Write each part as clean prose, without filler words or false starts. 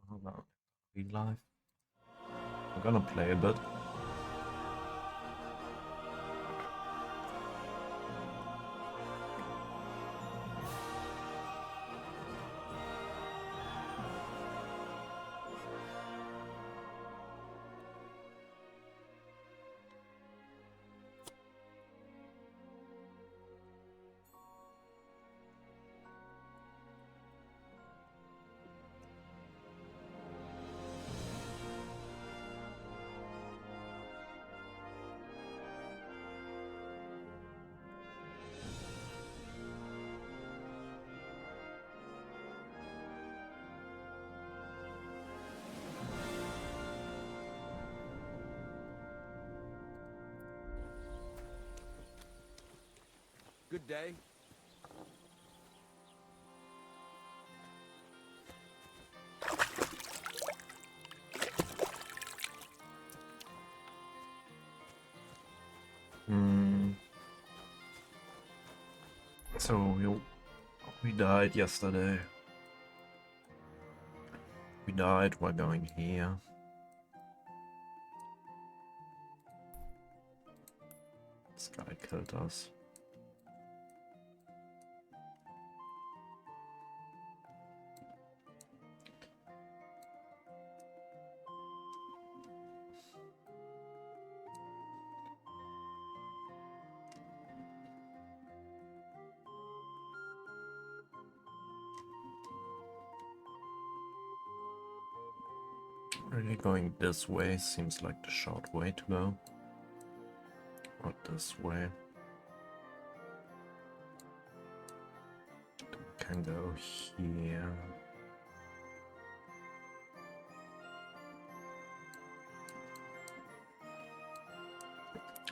How about real life? I'm gonna play a bit. Good day. Hmm. So we died yesterday. We died. We're going here. This guy killed us. Really going this way seems like the short way to go. Not this way. We can go here.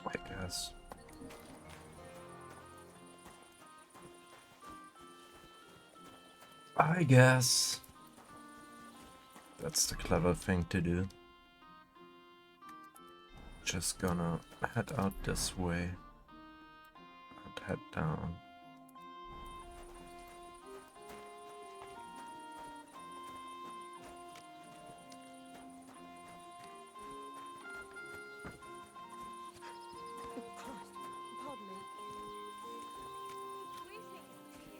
I guess. I guess. That's the clever thing to do. Just gonna head out this way and head down. Oh, Christ. Pardon me. Greetings to you.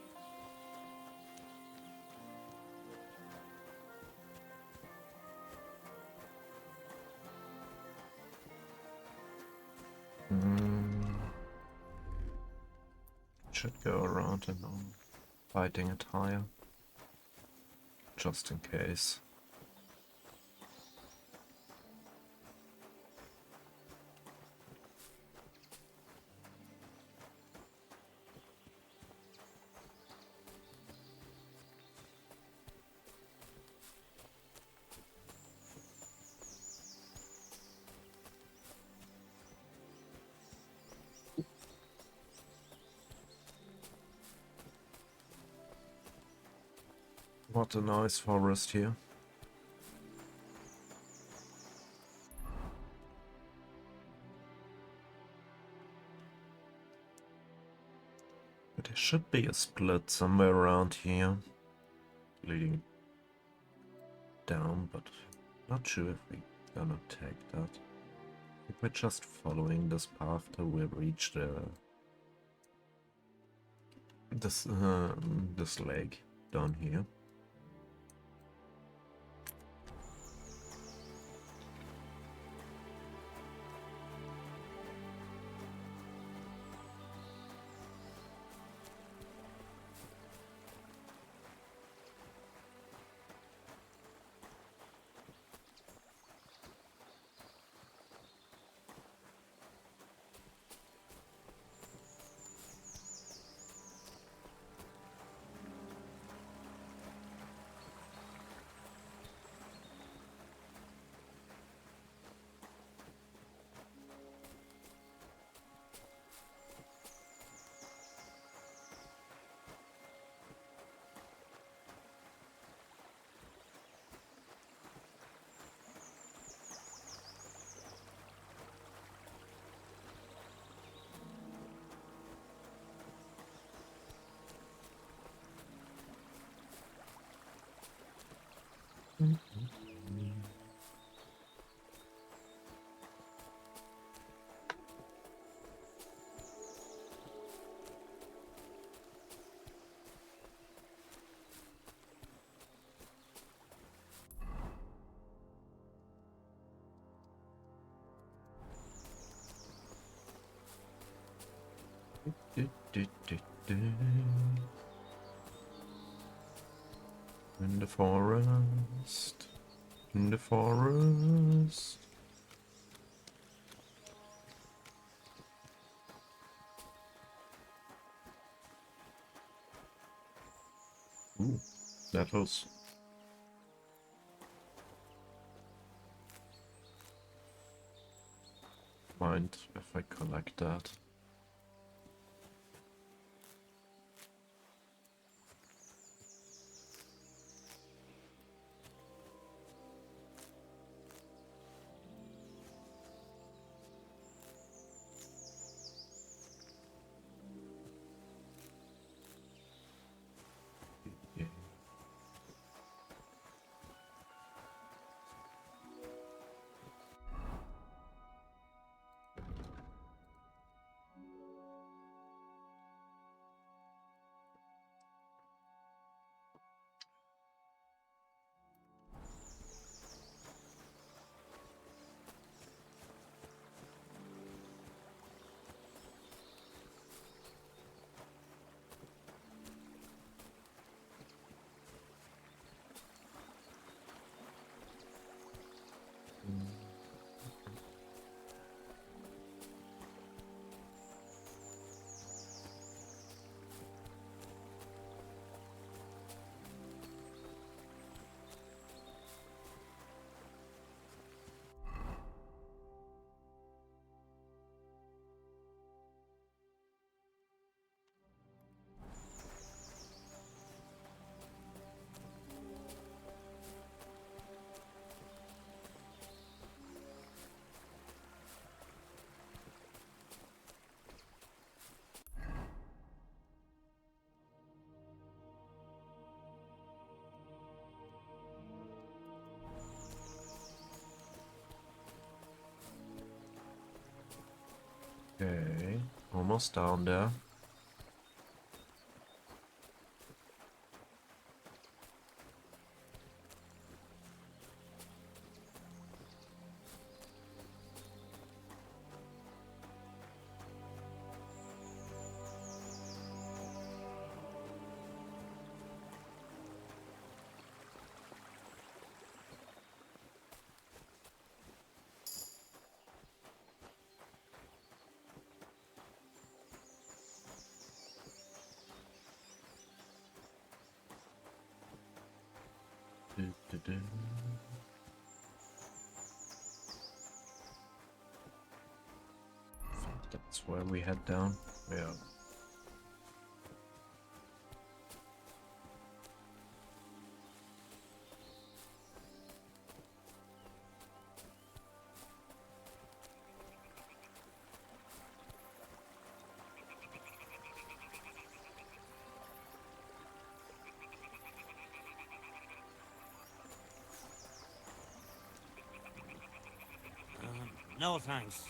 Should go around and on fighting attire. Just in case. What a nice forest here. But there should be a split somewhere around here, leading down, but not sure if we're gonna take that. I think we're just following this path till we reach this lake down here. In the forest, in the forest. Ooh, that was. Mind if I collect that? Yeah. Okay, almost down there. Du-du-du. I think that's where we head down. Yeah. No thanks.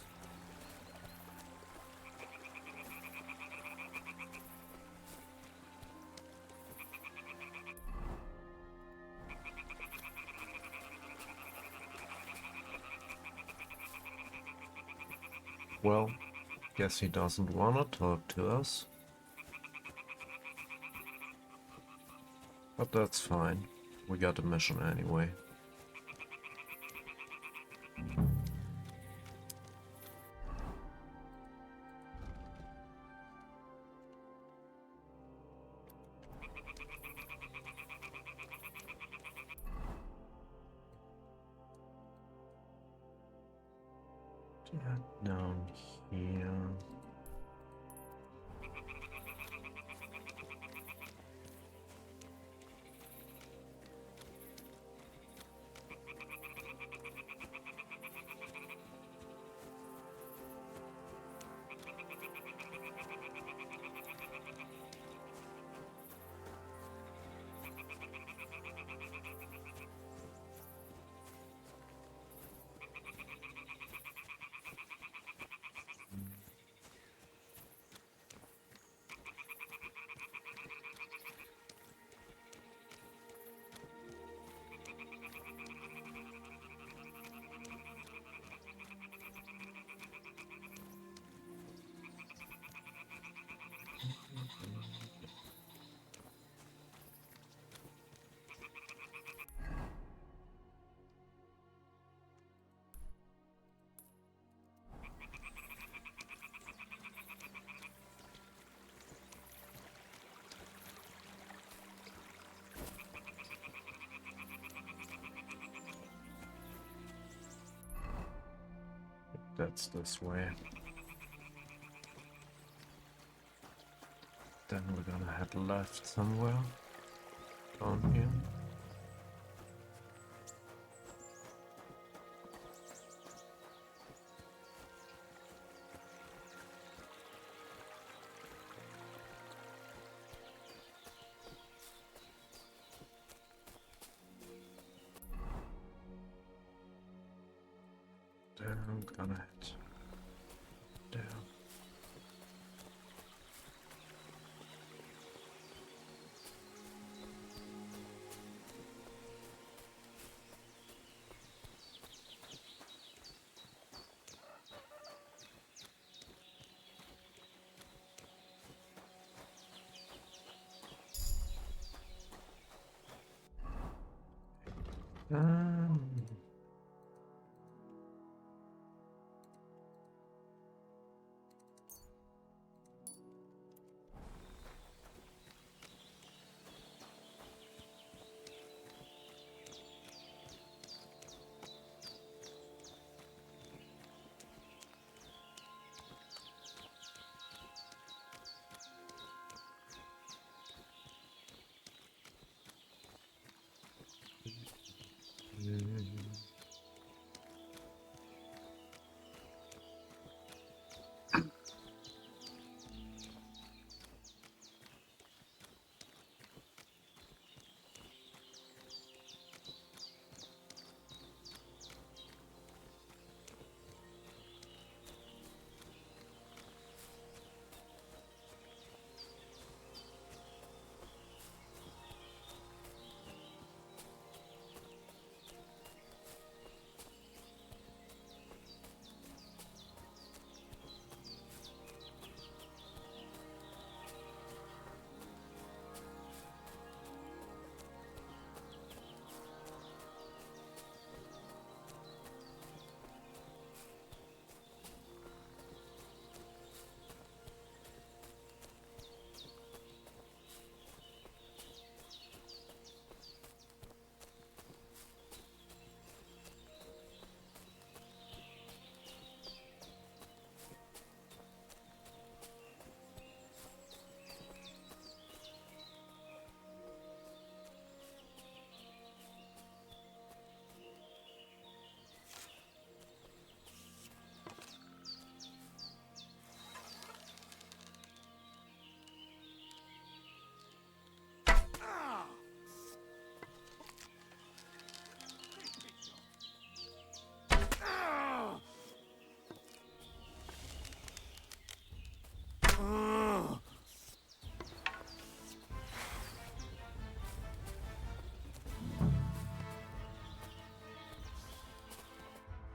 Well, guess he doesn't wanna talk to us. But that's fine. We got a mission anyway. Down here. That's this way. Then we're gonna head left somewhere. Down here. There, I'm gonna head there. Um,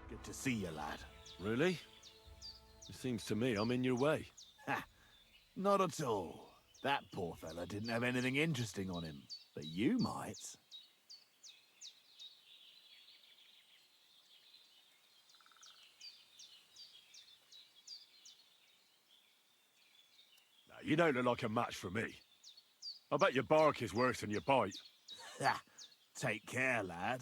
Good to see you, lad. Really? It seems to me I'm in your way. Ha! Not at all. That poor fella didn't have anything interesting on him. But you might. Now, you don't look like a match for me. I bet your bark is worse than your bite. Ha! Take care, lad.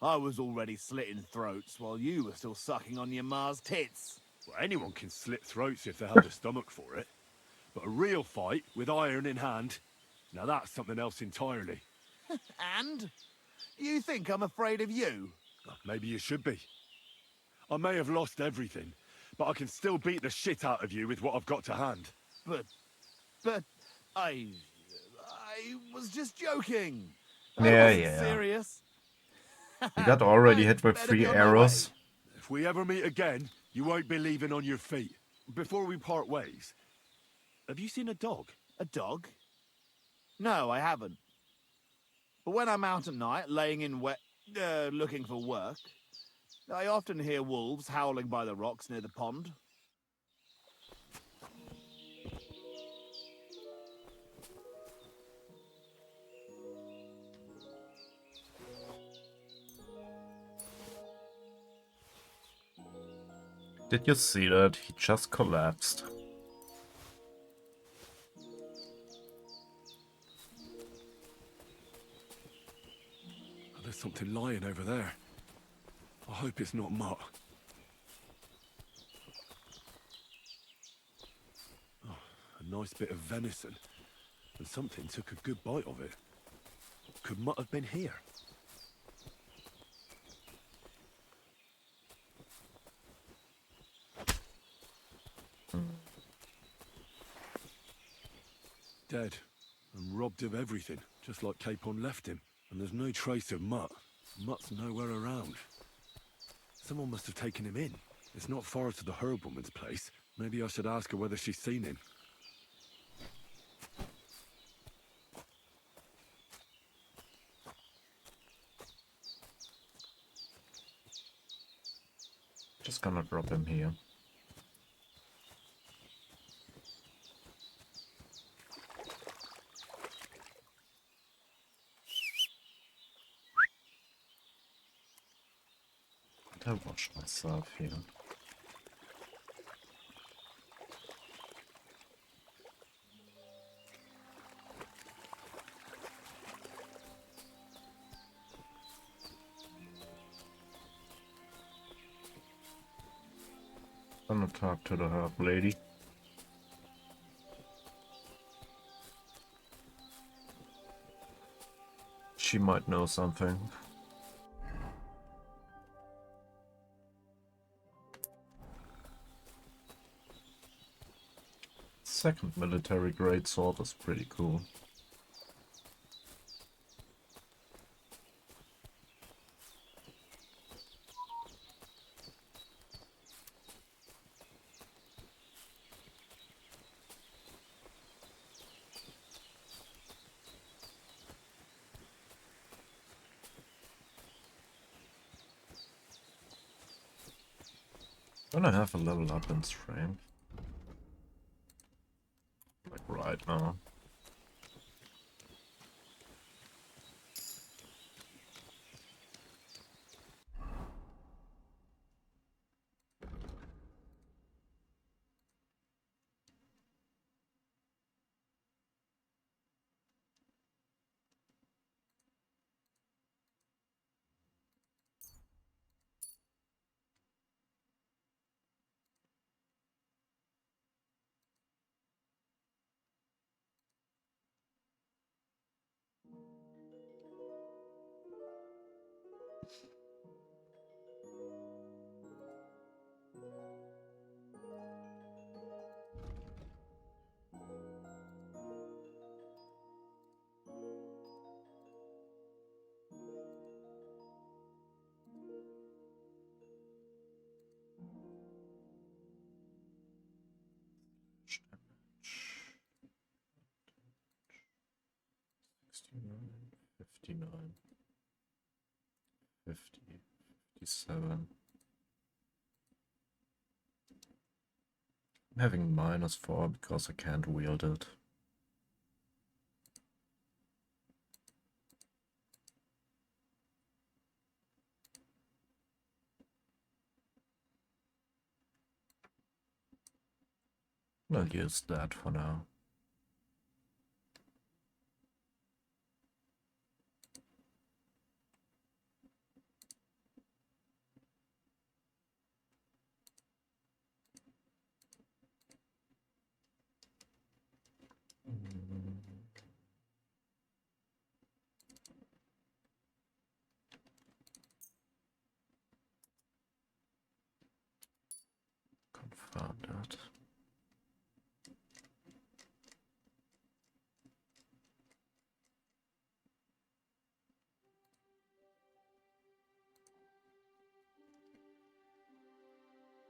I was already slitting throats while you were still sucking on your ma's tits. Well, anyone can slit throats if they have the stomach for it. But a real fight, with iron in hand, now that's something else entirely. And? You think I'm afraid of you? Well, maybe you should be. I may have lost everything, but I can still beat the shit out of you with what I've got to hand. But, I was just joking. I Yeah, wasn't yeah. serious. You got already I'd hit with better be 3 on my way. arrows. If we ever meet again, you won't be leaving on your feet. Before we part ways, have you seen a dog? A dog? No, I haven't. But when I'm out at night, laying in looking for work, I often hear wolves howling by the rocks near the pond. Did you see that? He just collapsed. Oh, there's something lying over there. I hope it's not mutt. nice bit of venison, and something took a good bite of it. Could Mutt have been here? Dead, and robbed of everything, just like Capon left him. And there's no trace of Mutt. Mutt's nowhere around. Someone must have taken him in. It's not far to the herb woman's place. Maybe I should ask her whether she's seen him. Just gonna drop him here. I wash myself here. Gonna talk to the herb lady. She might know something. Second military grade sword is pretty cool. Gonna have a level up in strength. Like right now. Damage. 69, 59, 50, 57. I'm having -4 because I can't wield it. I'll use that for now. Confound that.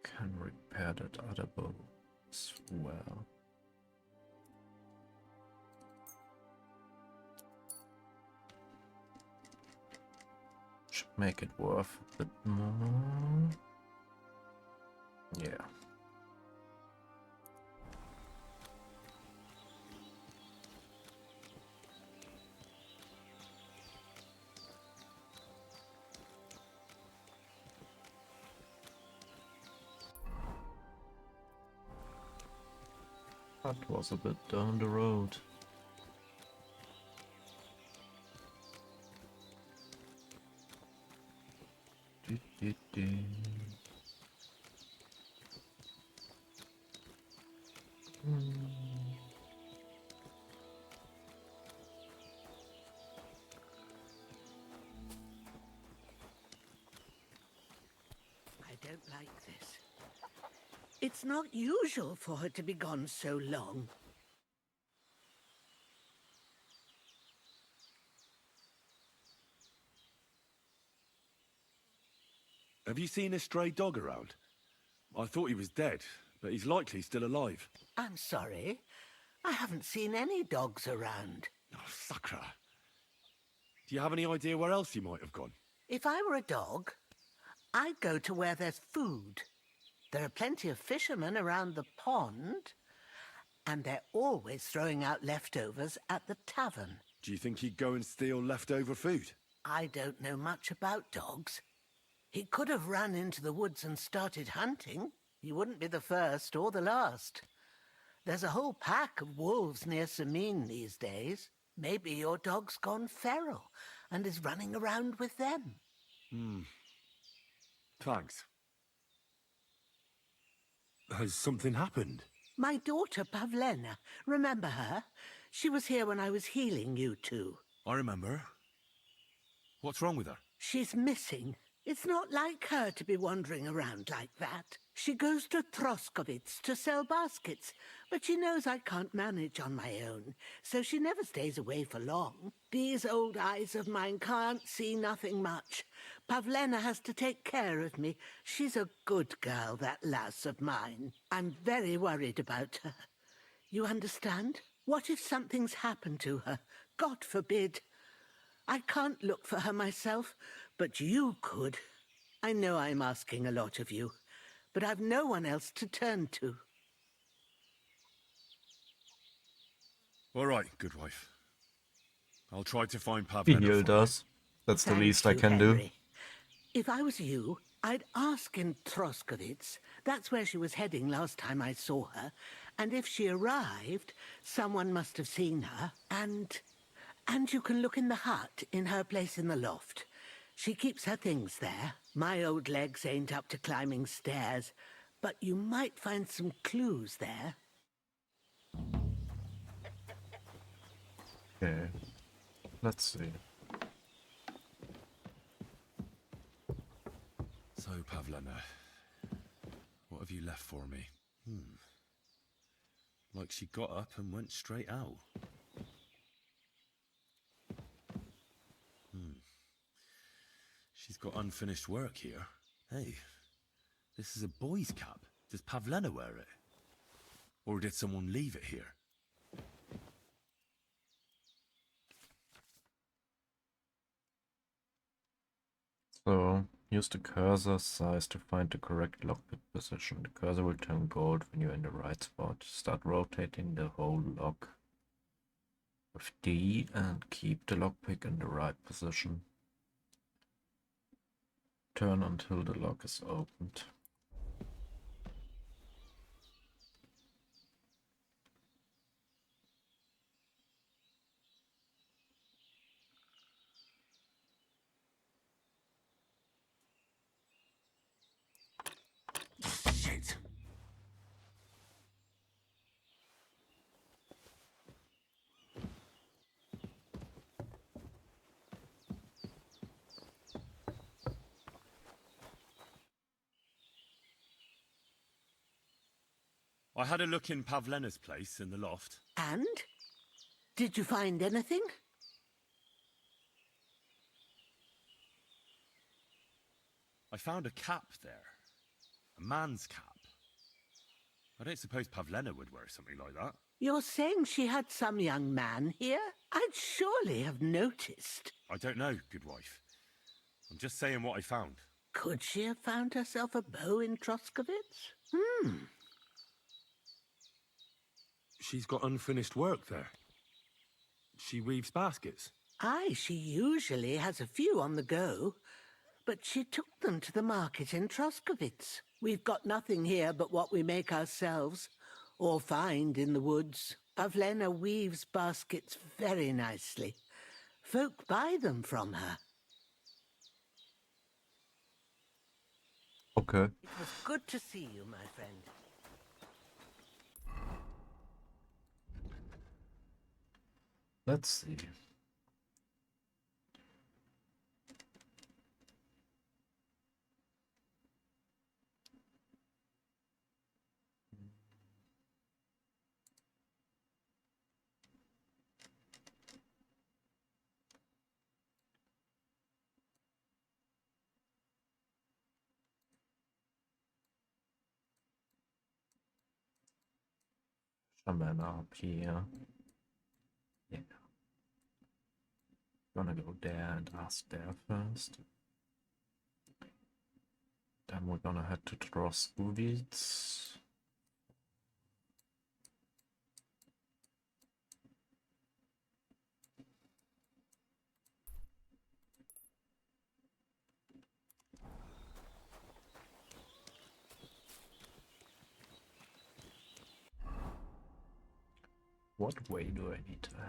Can repair that other bow as well. Should make it worth a bit more. Yeah. That was a bit down the road. don't like this. It's not usual for her to be gone so long. Have you seen a stray dog around? I thought he was dead, but he's likely still alive. I'm sorry. I haven't seen any dogs around. Oh, sucker. Do you have any idea where else he might have gone? If I were a dog, I'd go to where there's food. There are plenty of fishermen around the pond, and they're always throwing out leftovers at the tavern. Do you think he'd go and steal leftover food? I don't know much about dogs. He could have run into the woods and started hunting. He wouldn't be the first or the last. There's a whole pack of wolves near Sameen these days. Maybe your dog's gone feral and is running around with them. Thanks. Has something happened? My daughter Pavlena, remember her? She was here when I was healing you two. I remember. What's wrong with her? She's missing. It's not like her to be wandering around like that. She goes to Troskovitz to sell baskets, but she knows I can't manage on my own, so she never stays away for long. These old eyes of mine can't see nothing much. Pavlena has to take care of me. She's a good girl, that lass of mine. I'm very worried about her. You understand? What if something's happened to her? God forbid. I can't look for her myself, but you could. I know I'm asking a lot of you, but I've no one else to turn to. All right, good wife. I'll try to find He Pavlena healed for you. us. That's the Thank least I you, can do. Henry. If I was you, I'd ask in Troskovitz. That's where she was heading last time I saw her. And if she arrived, someone must have seen her. And you can look in the hut in her place in the loft. She keeps her things there. My old legs ain't up to climbing stairs, but you might find some clues there. Okay. Let's see. So, Pavlena, what have you left for me? Like she got up and went straight out. She's got unfinished work here. Hey, this is a boy's cap. Does Pavlena wear it? Or did someone leave it here? So, use the cursor size to find the correct lockpick position. The cursor will turn gold when you're in the right spot. Start rotating the whole lock with D and keep the lockpick in the right position. Turn until the lock is opened. Shit! I had a look in Pavlena's place in the loft. And? Did you find anything? I found a cap there. A man's cap. I don't suppose Pavlena would wear something like that. You're saying she had some young man here? I'd surely have noticed. I don't know, good wife. I'm just saying what I found. Could she have found herself a beau in Troskovitz? She's got unfinished work there. She weaves baskets. Aye, she usually has a few on the go, but she took them to the market in Troskovitz. We've got nothing here but what we make ourselves, or find in the woods. Pavlena weaves baskets very nicely. Folk buy them from her. Okay. It was good to see you, my friend. Let's see. Shaman up here. Yeah. Gonna go there and ask there first. Then we're gonna head to Troskowitz. What way do I need to head?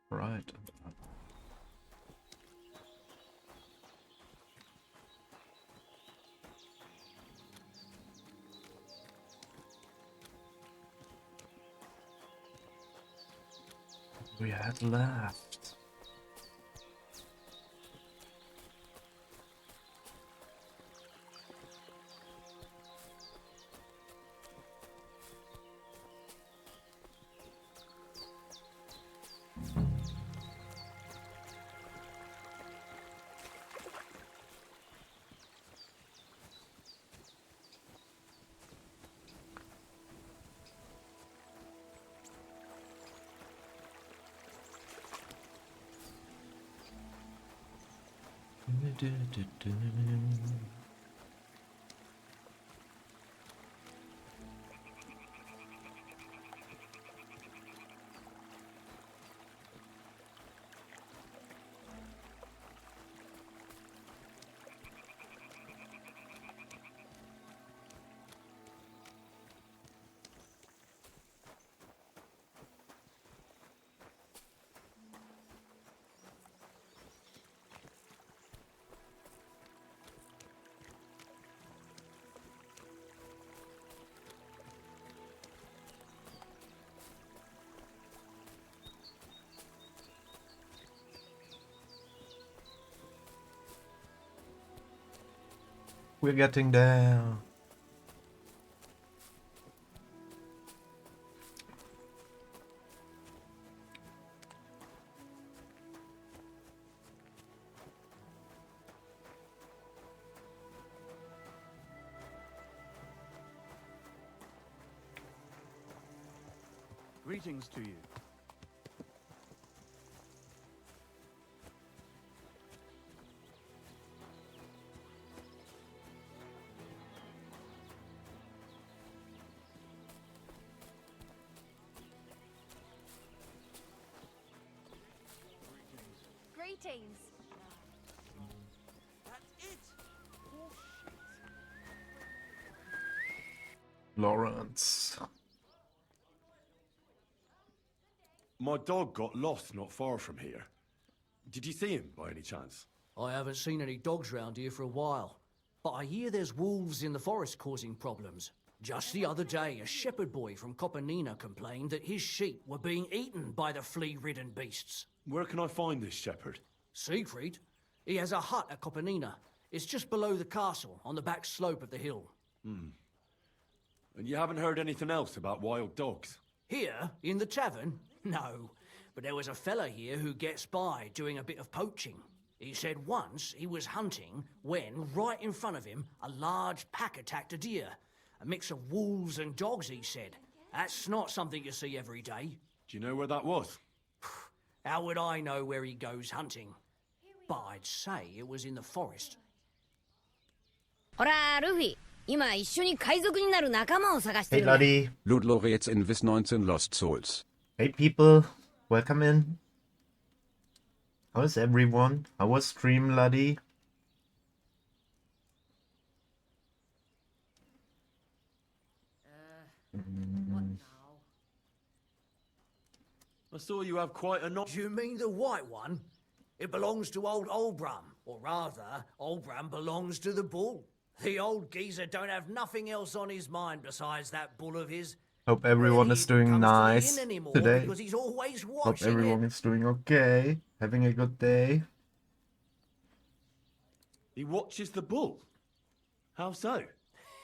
Right and up. We had left. We're getting there. Greetings to you. Greetings. That's it. Lawrence. My dog got lost not far from here. Did you see him by any chance? I haven't seen any dogs round here for a while, but I hear there's wolves in the forest causing problems. Just the other day, a shepherd boy from Kopanina complained that his sheep were being eaten by the flea-ridden beasts. Where can I find this shepherd? Siegfried? He has a hut at Kopanina. It's just below the castle, on the back slope of the hill. And you haven't heard anything else about wild dogs? Here, in the tavern? No, but there was a fella here who gets by doing a bit of poaching. He said once he was hunting when, right in front of him, a large pack attacked a deer. A mix of wolves and dogs, he said. That's not something you see every day. Do you know where that was? How would I know where he goes hunting? But I'd say it was in the forest. ほら、ルフィ。今一緒に海賊になる仲間を探して Hey, るんだ。 laddie. Ludlorets in Vis 19 Lost Souls. Hey, people. Welcome in. How is everyone? How was stream, laddie? What now? I saw you have quite a Do you mean the white one? It belongs to old Olbram. Or rather, Olbram belongs to the bull. The old geezer don't have nothing else on his mind besides that bull of his. Hope everyone Barely is even doing comes to the nice inn anymore today. Because he's always Hope watching everyone it. is doing okay. Having a good day. He watches the bull? How so?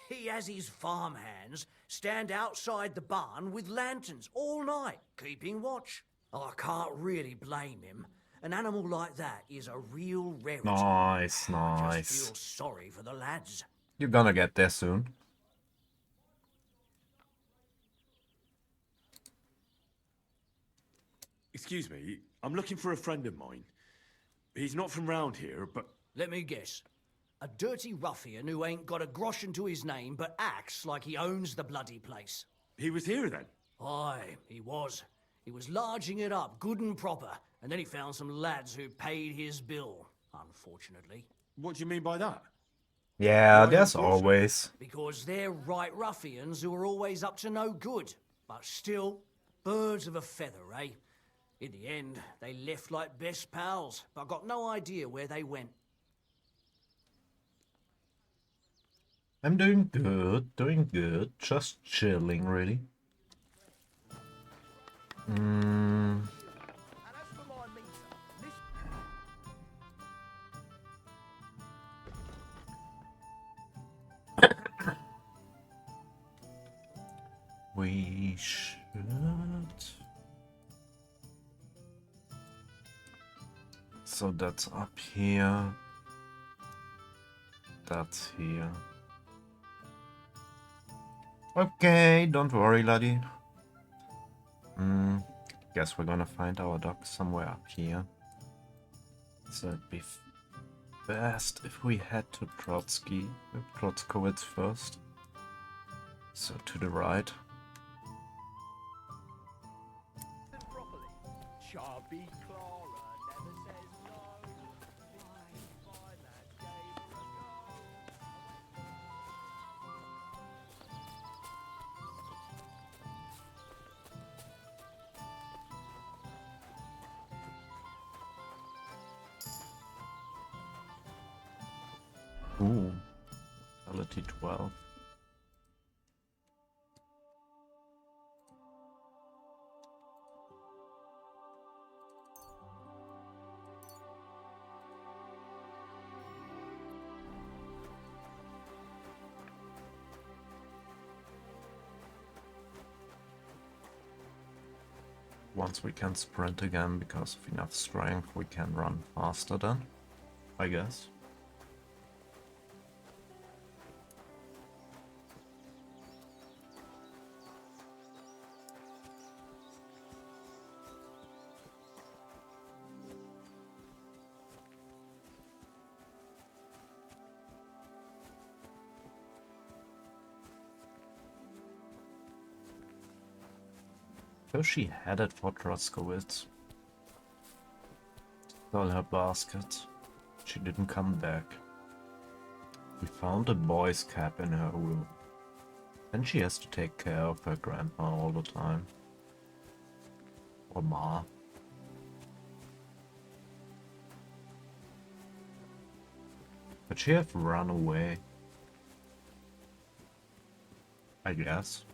He has his farmhands stand outside the barn with lanterns all night, keeping watch. I can't really blame him. An animal like that is a real rarity. Nice, I just nice. feel sorry for the lads. You're gonna get there soon. Excuse me, I'm looking for a friend of mine. He's not from round here, but... Let me guess. A dirty ruffian who ain't got a groschen to his name but acts like he owns the bloody place. He was here then? Aye, he was. He was larging it up, good and proper, and then he found some lads who paid his bill, unfortunately. What do you mean by that? Yeah, Why there's unfortunate? always. Because they're right ruffians who are always up to no good. But still, birds of a feather, eh? In the end, they left like best pals, but I got no idea where they went. I'm doing good. Just chilling, really. We should... So that's up here. That's here. Okay, don't worry, laddie. Guess we're gonna find our dog somewhere up here. So it'd be best if we head to Trotzkowitz first. So to the right. Chubby Clara never says no. My lad gave her a go. Ooh, ability 12. Once we can sprint again because of enough strength, we can run faster then, I guess. So she headed for Trotzkowitz. Stole her basket. She didn't come back. We found a boy's cap in her room. And she has to take care of her grandma all the time. Or Ma. But she have run away. I guess.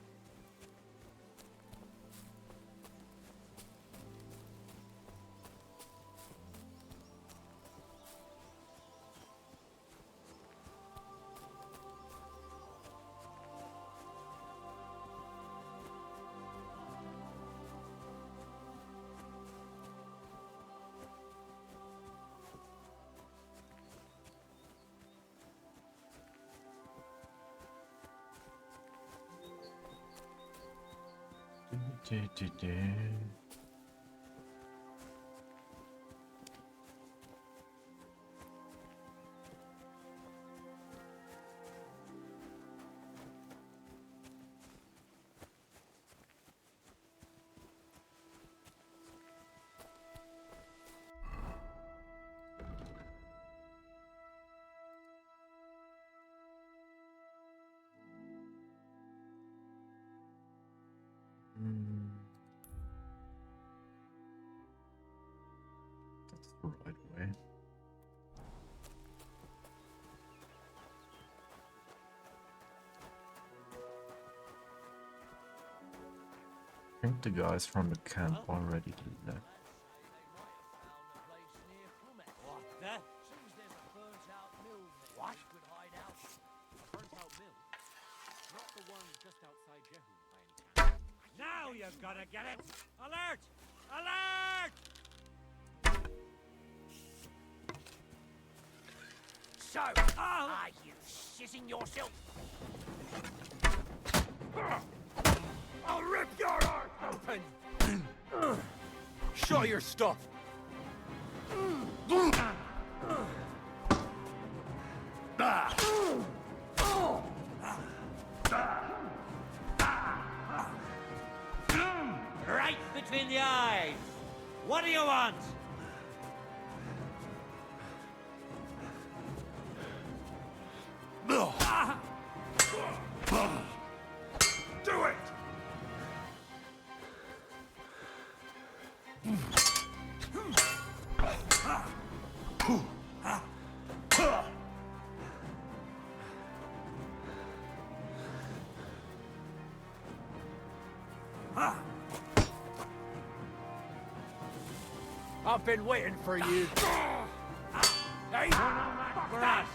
That's the right way. I think the guys from the camp already left. What the? What? Now you've got to get it! Alert! Alert! So, are you shitting yourself? I'll rip your heart open! Show your stuff! Right between the eyes. What do you want? Do it! I've been waiting for you. Hey, grass.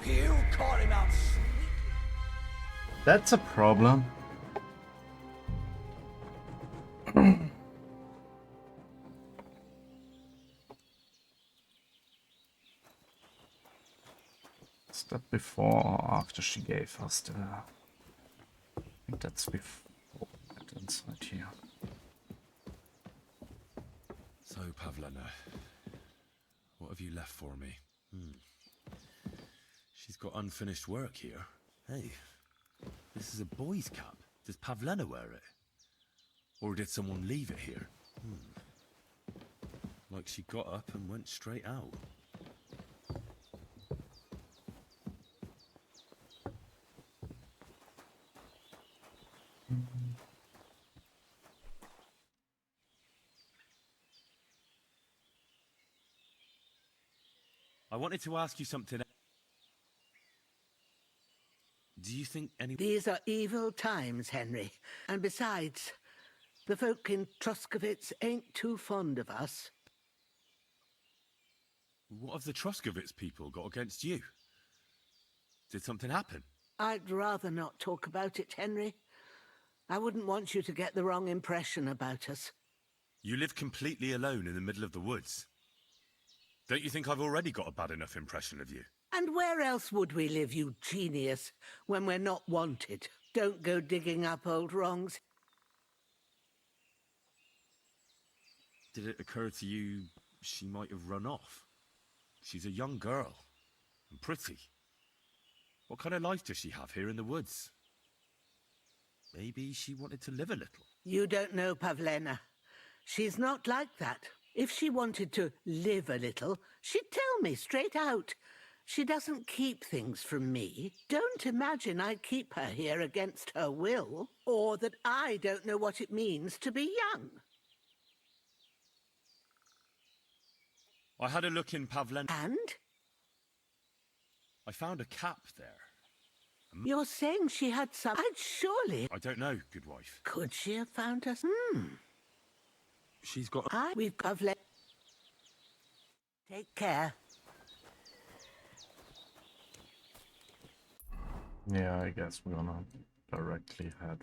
You caught him out. That's a problem. Is that before or after she gave us the... I think that's before that inside here. So, Pavlena, what have you left for me? She's got unfinished work here. Hey, this is a boy's cap. Does Pavlena wear it? Or did someone leave it here? Like she got up and went straight out. I wanted to ask you something. Do you think any... These are evil times, Henry. And besides, the folk in Troskovitz ain't too fond of us. What have the Troskovitz people got against you? Did something happen? I'd rather not talk about it, Henry. I wouldn't want you to get the wrong impression about us. You live completely alone in the middle of the woods. Don't you think I've already got a bad enough impression of you? And where else would we live, you genius, when we're not wanted? Don't go digging up old wrongs. Did it occur to you she might have run off? She's a young girl. And pretty. What kind of life does she have here in the woods? Maybe she wanted to live a little. You don't know Pavlena. She's not like that. If she wanted to live a little, she'd tell me straight out. She doesn't keep things from me. Don't imagine I keep her here against her will, or that I don't know what it means to be young. I had a look in Pavlena. And? I found a cap there. You're saying she had some... I'd surely... I don't know, good wife. Could she have found us? She's got... We've Pavlena. Take care. Yeah, I guess we're gonna directly head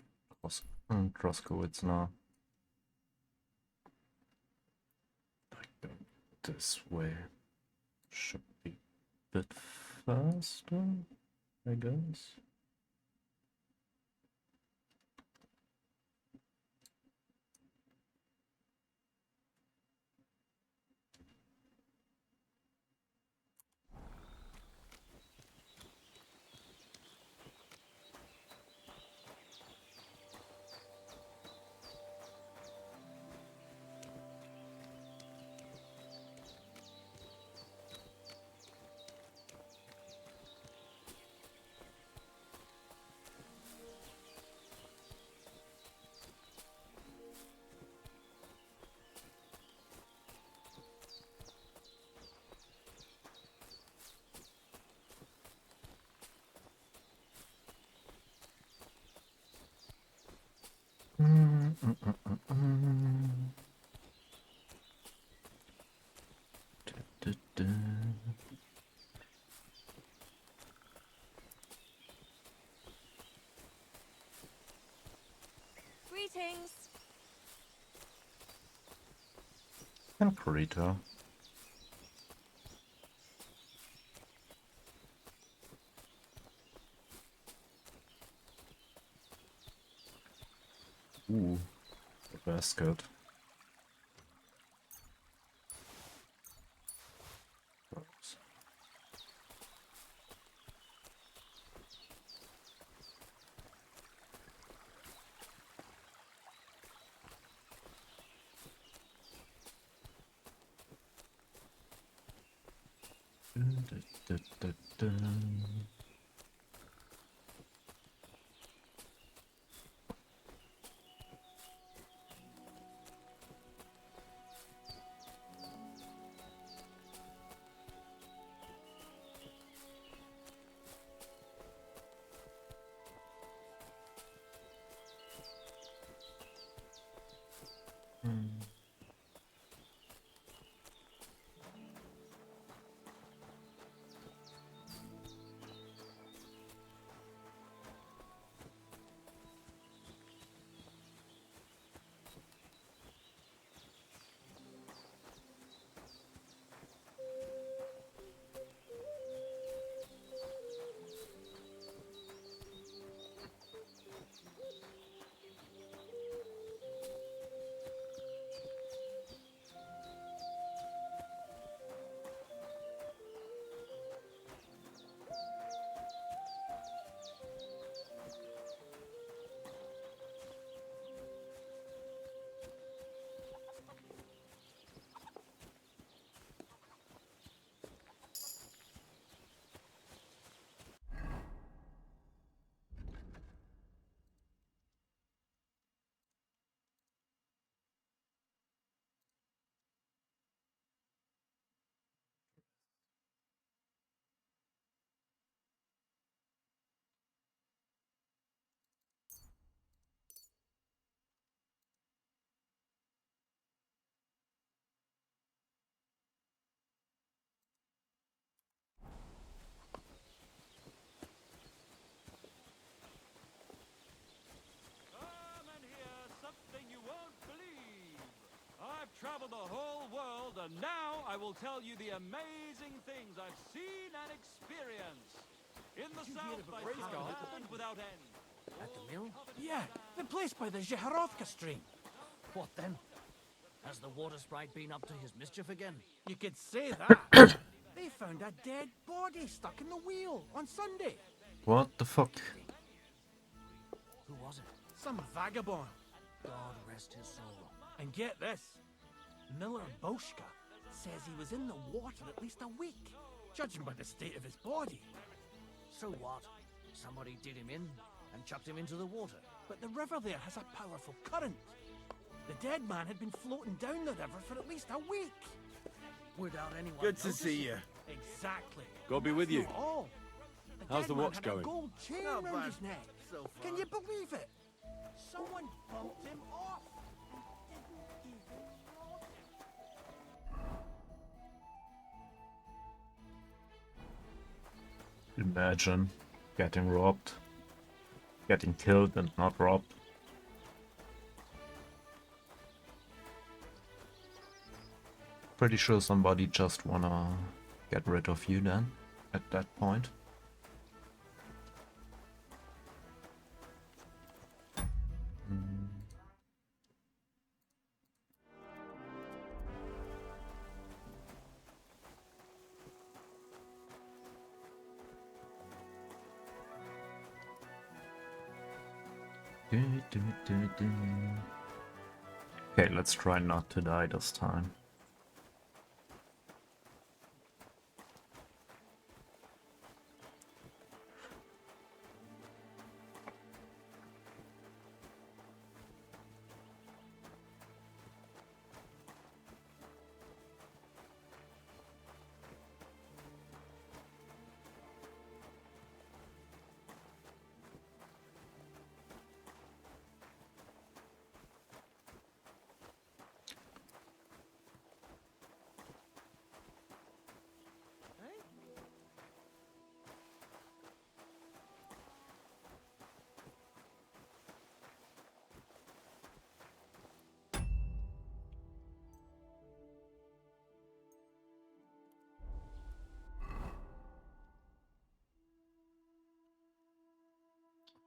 Troskowitz now. Like this way. Should be a bit faster, I guess. Greetings. And Kurita. Ooh, the basket. Come and hear something you won't believe. I've traveled the whole world, and now I will tell you the amazing things I've seen and experienced. In the south, I saw land without end. At the mill? Yeah, the place by the Zheharovka stream. What then? Has the water sprite been up to his mischief again? You could say that. They found a dead body stuck in the wheel on Sunday. What the fuck? Who was it? Some vagabond. God rest his soul. And get this. Miller Boschka says he was in the water at least a week, judging by the state of his body. So what? Somebody did him in and chucked him into the water. But the river there has a powerful current. The dead man had been floating down the river for at least a week. Without anyone Good to noticing. see you. Exactly. God be with you. Not all. The How's dead the man watch had going? A gold chain Not round bad his neck. so far. Can you believe it? Someone bumped him off and didn't even rob him. Imagine getting robbed, getting killed and not robbed. Pretty sure somebody just wanna get rid of you then, at that point. Okay, let's try not to die this time.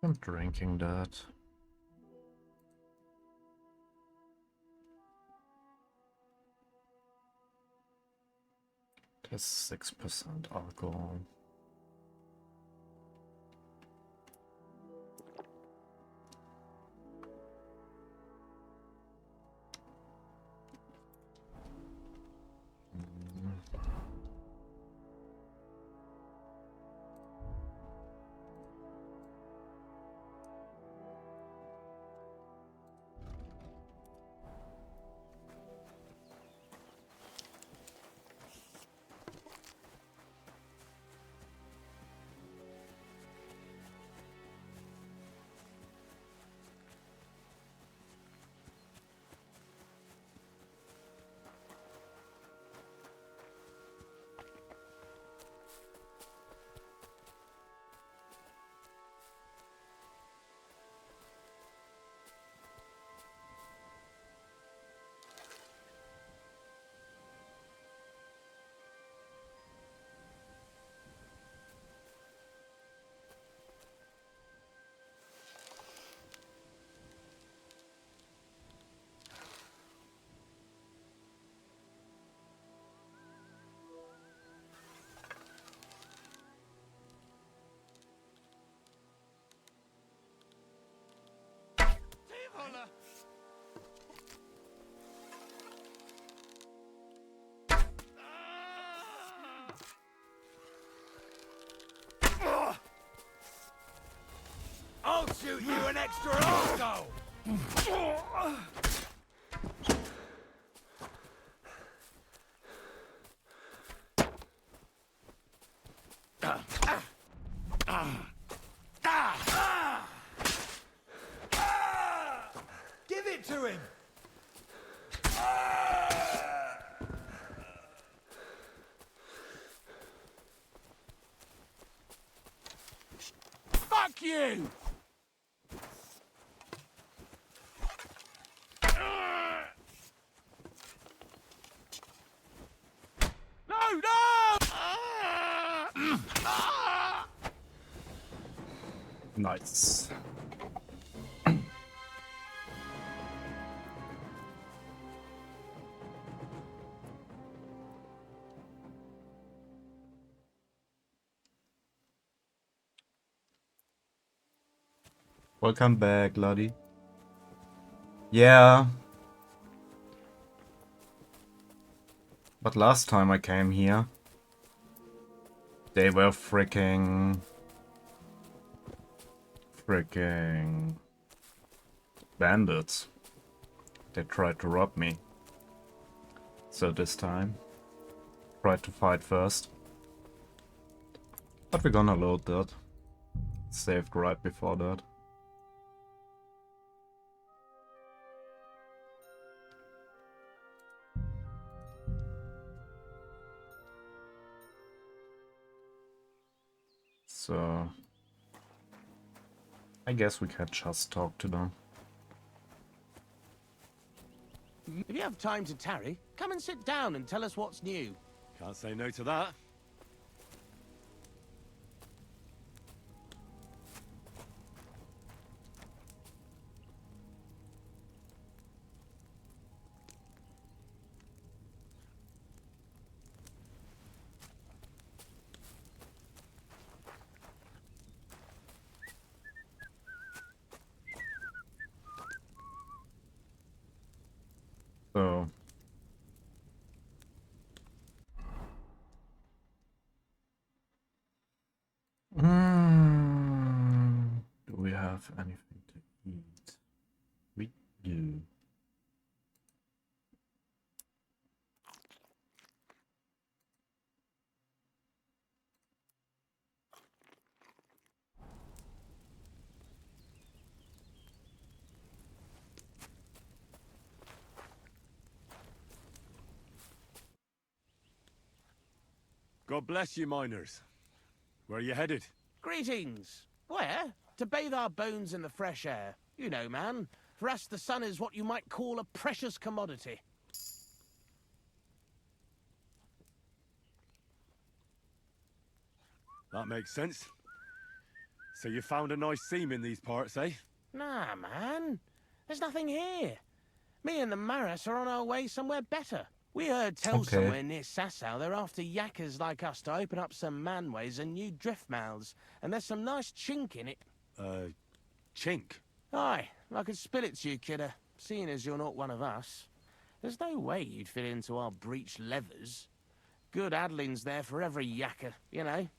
I'm drinking that. It has 6% alcohol. shoot you an extra argo! Give it to him! Fuck you! No, no! Nice. Welcome back, Lottie. Yeah. But last time I came here, they were freaking bandits. They tried to rob me. So this time, tried to fight first. But we're gonna load that. Saved right before that. So I guess we can just talk to them. If you have time to tarry, come and sit down and tell us what's new. Can't say no to that. So do we have anything to eat? We do. God bless you, miners. Where are you headed? Greetings. Where? To bathe our bones in the fresh air. You know, man. For us, the sun is what you might call a precious commodity. That makes sense. So you found a nice seam in these parts, eh? Nah, man. There's nothing here. Me and the Maras are on our way somewhere better. We heard tell Okay. somewhere near Sasau they're after yakkers like us to open up some manways and new drift mouths, and there's some nice chink in it. Chink? Aye, I could spill it to you, kidder, seeing as you're not one of us. There's no way you'd fit into our breech levers. Good addling's there for every yakker, you know.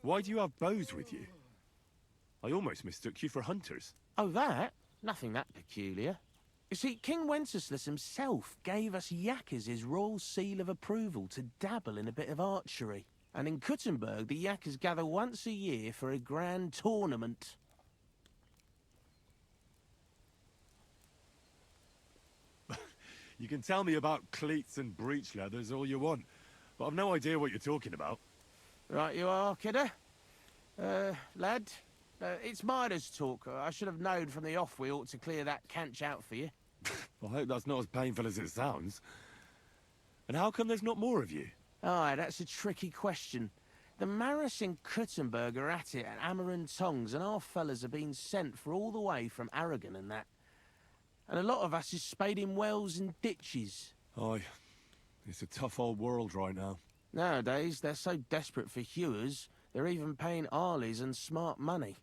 Why do you have bows with you? I almost mistook you for hunters. Oh, that? Nothing that peculiar. You see, King Wenceslas himself gave us yakkers his royal seal of approval to dabble in a bit of archery. And in Kuttenberg, the yakkers gather once a year for a grand tournament. You can tell me about cleats and breech leathers all you want, but I've no idea what you're talking about. Right you are, kidder. Lad, it's miners' talk. I should have known from the off we ought to clear that canch out for you. I hope that's not as painful as it sounds. And how come there's not more of you? Aye, that's a tricky question. The Maris in Kuttenberg are at it at hammer and tongs, and our fellas have been sent for all the way from Aragon and that. And a lot of us is spading wells and ditches. Aye, it's a tough old world right now. Nowadays, they're so desperate for hewers, they're even paying Arleys and smart money.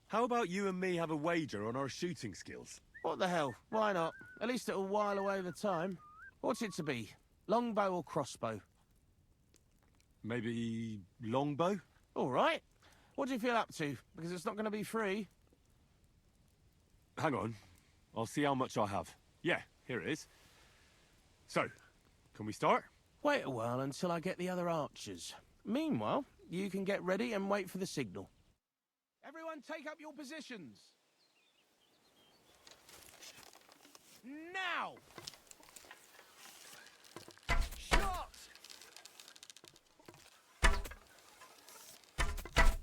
How about you and me have a wager on our shooting skills? What the hell? Why not? At least it'll while away the time. What's it to be? Longbow or crossbow? Maybe longbow? All right. What do you feel up to? Because it's not going to be free. Hang on. I'll see how much I have. Yeah, here it is. So, can we start? Wait a while until I get the other archers. Meanwhile, you can get ready and wait for the signal. Everyone take up your positions. Now! Shot!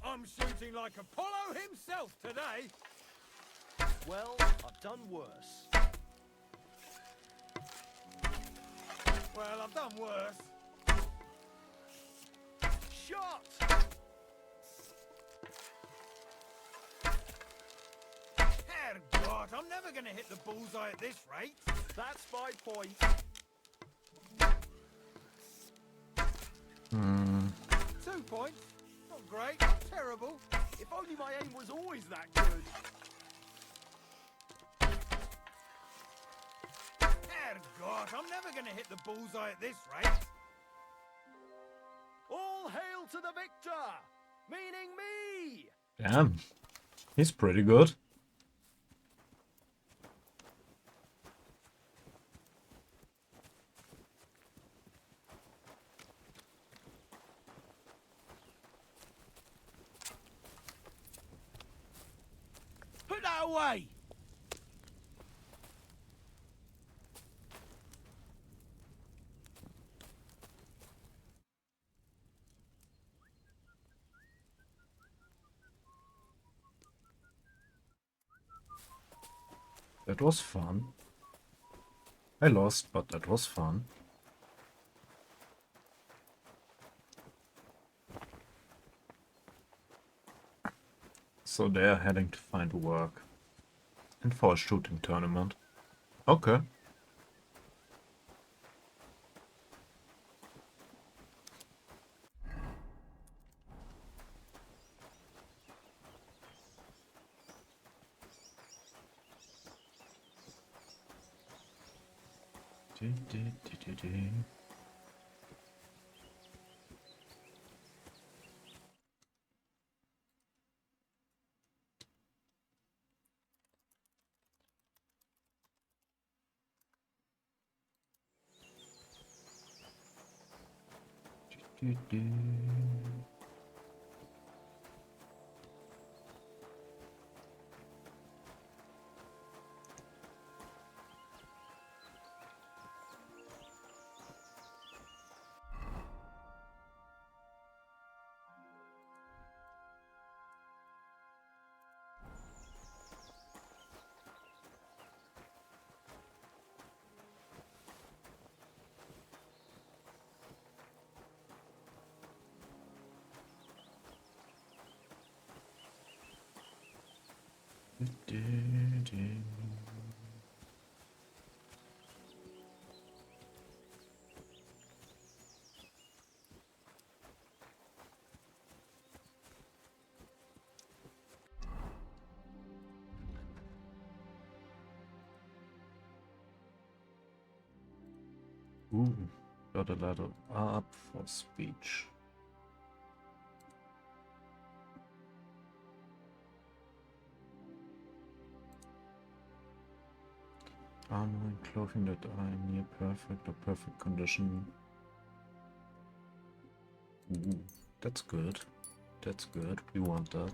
I'm shooting like Apollo himself today. Well, I've done worse. Well, I've done worse. Shot! Herrgott, I'm never gonna hit the bullseye at this rate. That's my point. 2 points. Not great, not terrible. If only my aim was always that good. Herrgott, I'm never gonna hit the bullseye at this rate. All hail to the victor! Meaning me! Damn. He's pretty good. Put that away! That was fun. I lost, but that was fun. So they're heading to find work. And for a shooting tournament. Okay. Ooh, got a level up for speech. Armor and clothing that are near perfect or perfect condition. Ooh, that's good. That's good. We want that.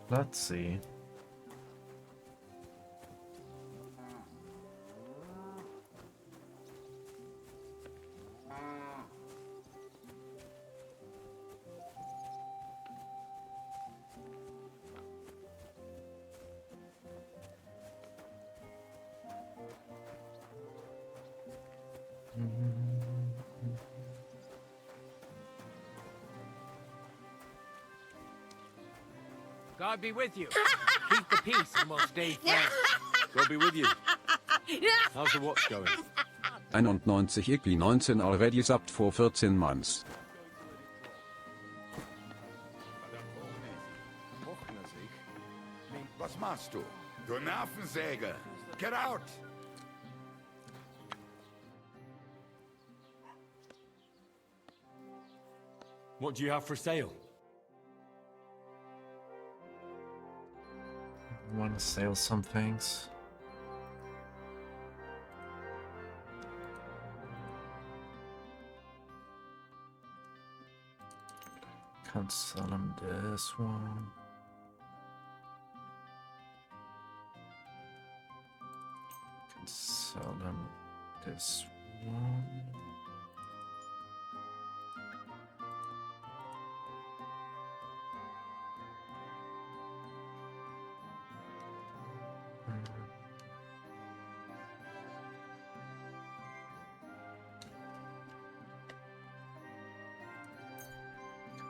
Let's see. God be with you. Keep the peace and we'll stay friends. God be with you. How's the watch going? 91 EP 19 already subbed for 14 months. Was machst du? Du Nervensäge! Get out! What do you have for sale? Want to sell some things? Can't sell him this one. Can sell him this one.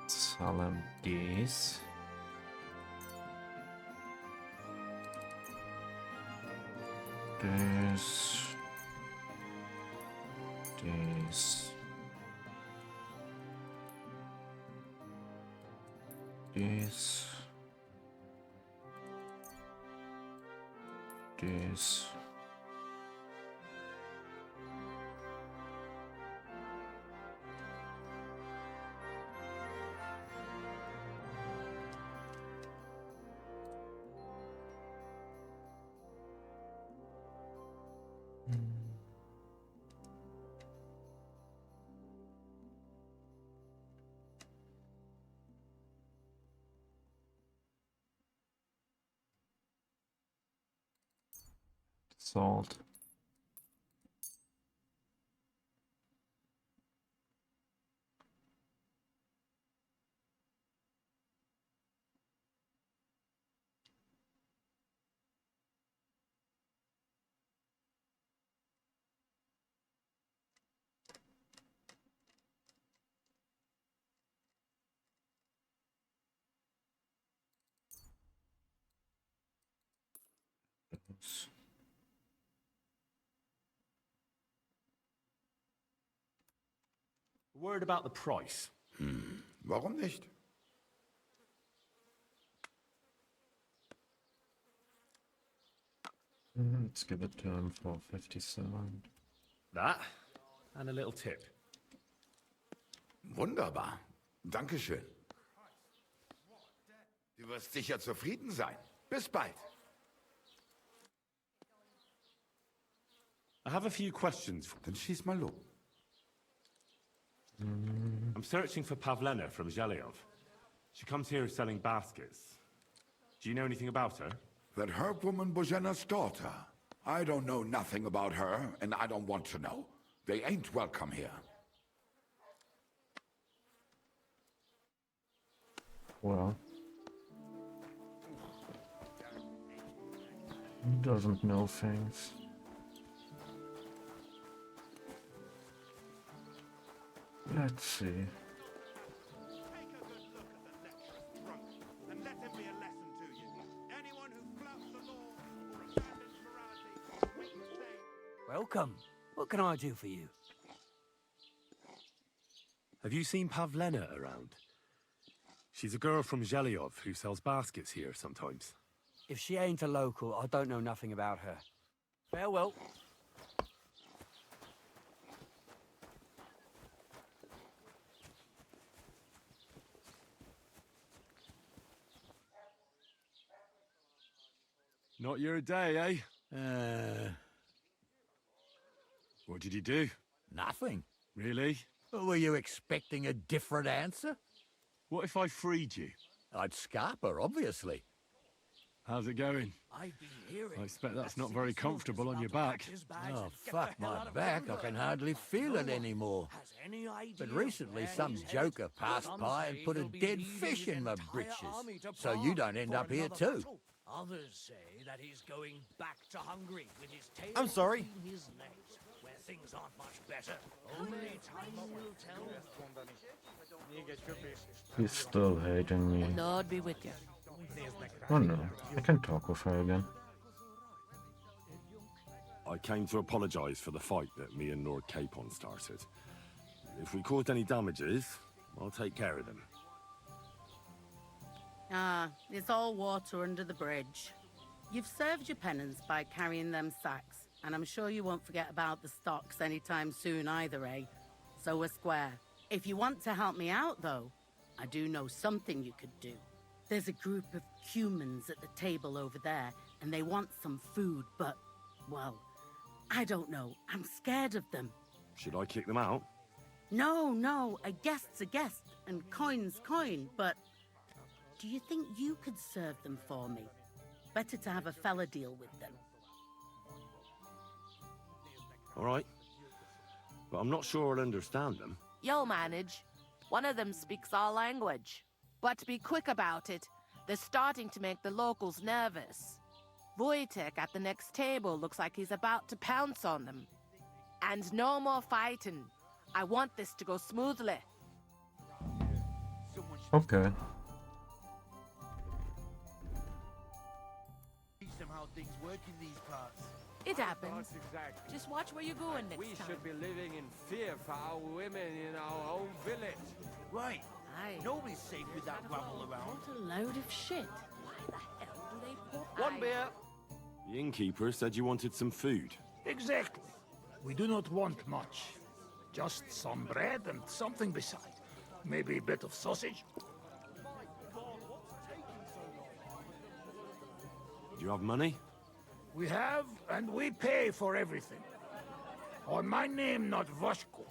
Sell him these. This. This. This. This. Salt. Word about the price. Warum nicht? Let's give it to him for 57. That and a little tip. Wunderbar. Dankeschön. Du wirst sicher zufrieden sein. Bis bald. I have a few questions. Dann schieß mal los. I'm searching for Pavlena from Zhelyov. She comes here selling baskets. Do you know anything about her? That herb woman Božena's daughter. I don't know nothing about her, and I don't want to know. They ain't welcome here. Well. He doesn't know things. Let's see. Take a good look at the lecherous drunk, and let him be a lesson to you. Anyone who flouts the law or abandons morality will wait and say. Welcome. What can I do for you? Have you seen Pavlena around? She's a girl from Zhelyov who sells baskets here sometimes. If she ain't a local, I don't know nothing about her. Farewell. Not your day, eh? What did you do? Nothing. Really? Were you expecting a different answer? What if I freed you? I'd scarp her, obviously. How's it going? I've been hearing. I expect that's not very comfortable on your back. Oh, fuck my back. I can hardly feel it anymore. But recently some joker passed by and put a dead fish in my britches. So you don't end up here too. Others say that he's going back to Hungary with his tail I'm sorry. between his legs, where things aren't much better. Only time will tell. He's still hating me. The Lord be with you. Oh no, I can talk with her again. I came to apologise for the fight that me and Lord Capon started. If we caused any damages, I'll take care of them. Ah, it's all water under the bridge. You've served your penance by carrying them sacks, and I'm sure you won't forget about the stocks anytime soon either, eh? So we're square. If you want to help me out, though, I do know something you could do. There's a group of humans at the table over there, and they want some food, but, well, I don't know. I'm scared of them. Should I kick them out? No, a guest's a guest, and coin's coin, but do you think you could serve them for me? Better to have a fella deal with them. All right. But I'm not sure I'll understand them. You'll manage. One of them speaks our language. But be quick about it. They're starting to make the locals nervous. Wojtek at the next table looks like he's about to pounce on them. And no more fighting. I want this to go smoothly. Okay. How things work in these parts. It happens. Just watch where you're going next We time. should be living in fear for our women in our own village. Right. Aye. Nobody's safe with that rabble around. What a load of shit. Why the hell do they put... One beer. The innkeeper said you wanted some food. Exactly. We do not want much. Just some bread and something beside. Maybe a bit of sausage. Do you have money? We have, and we pay for everything. On my name, not Vashko.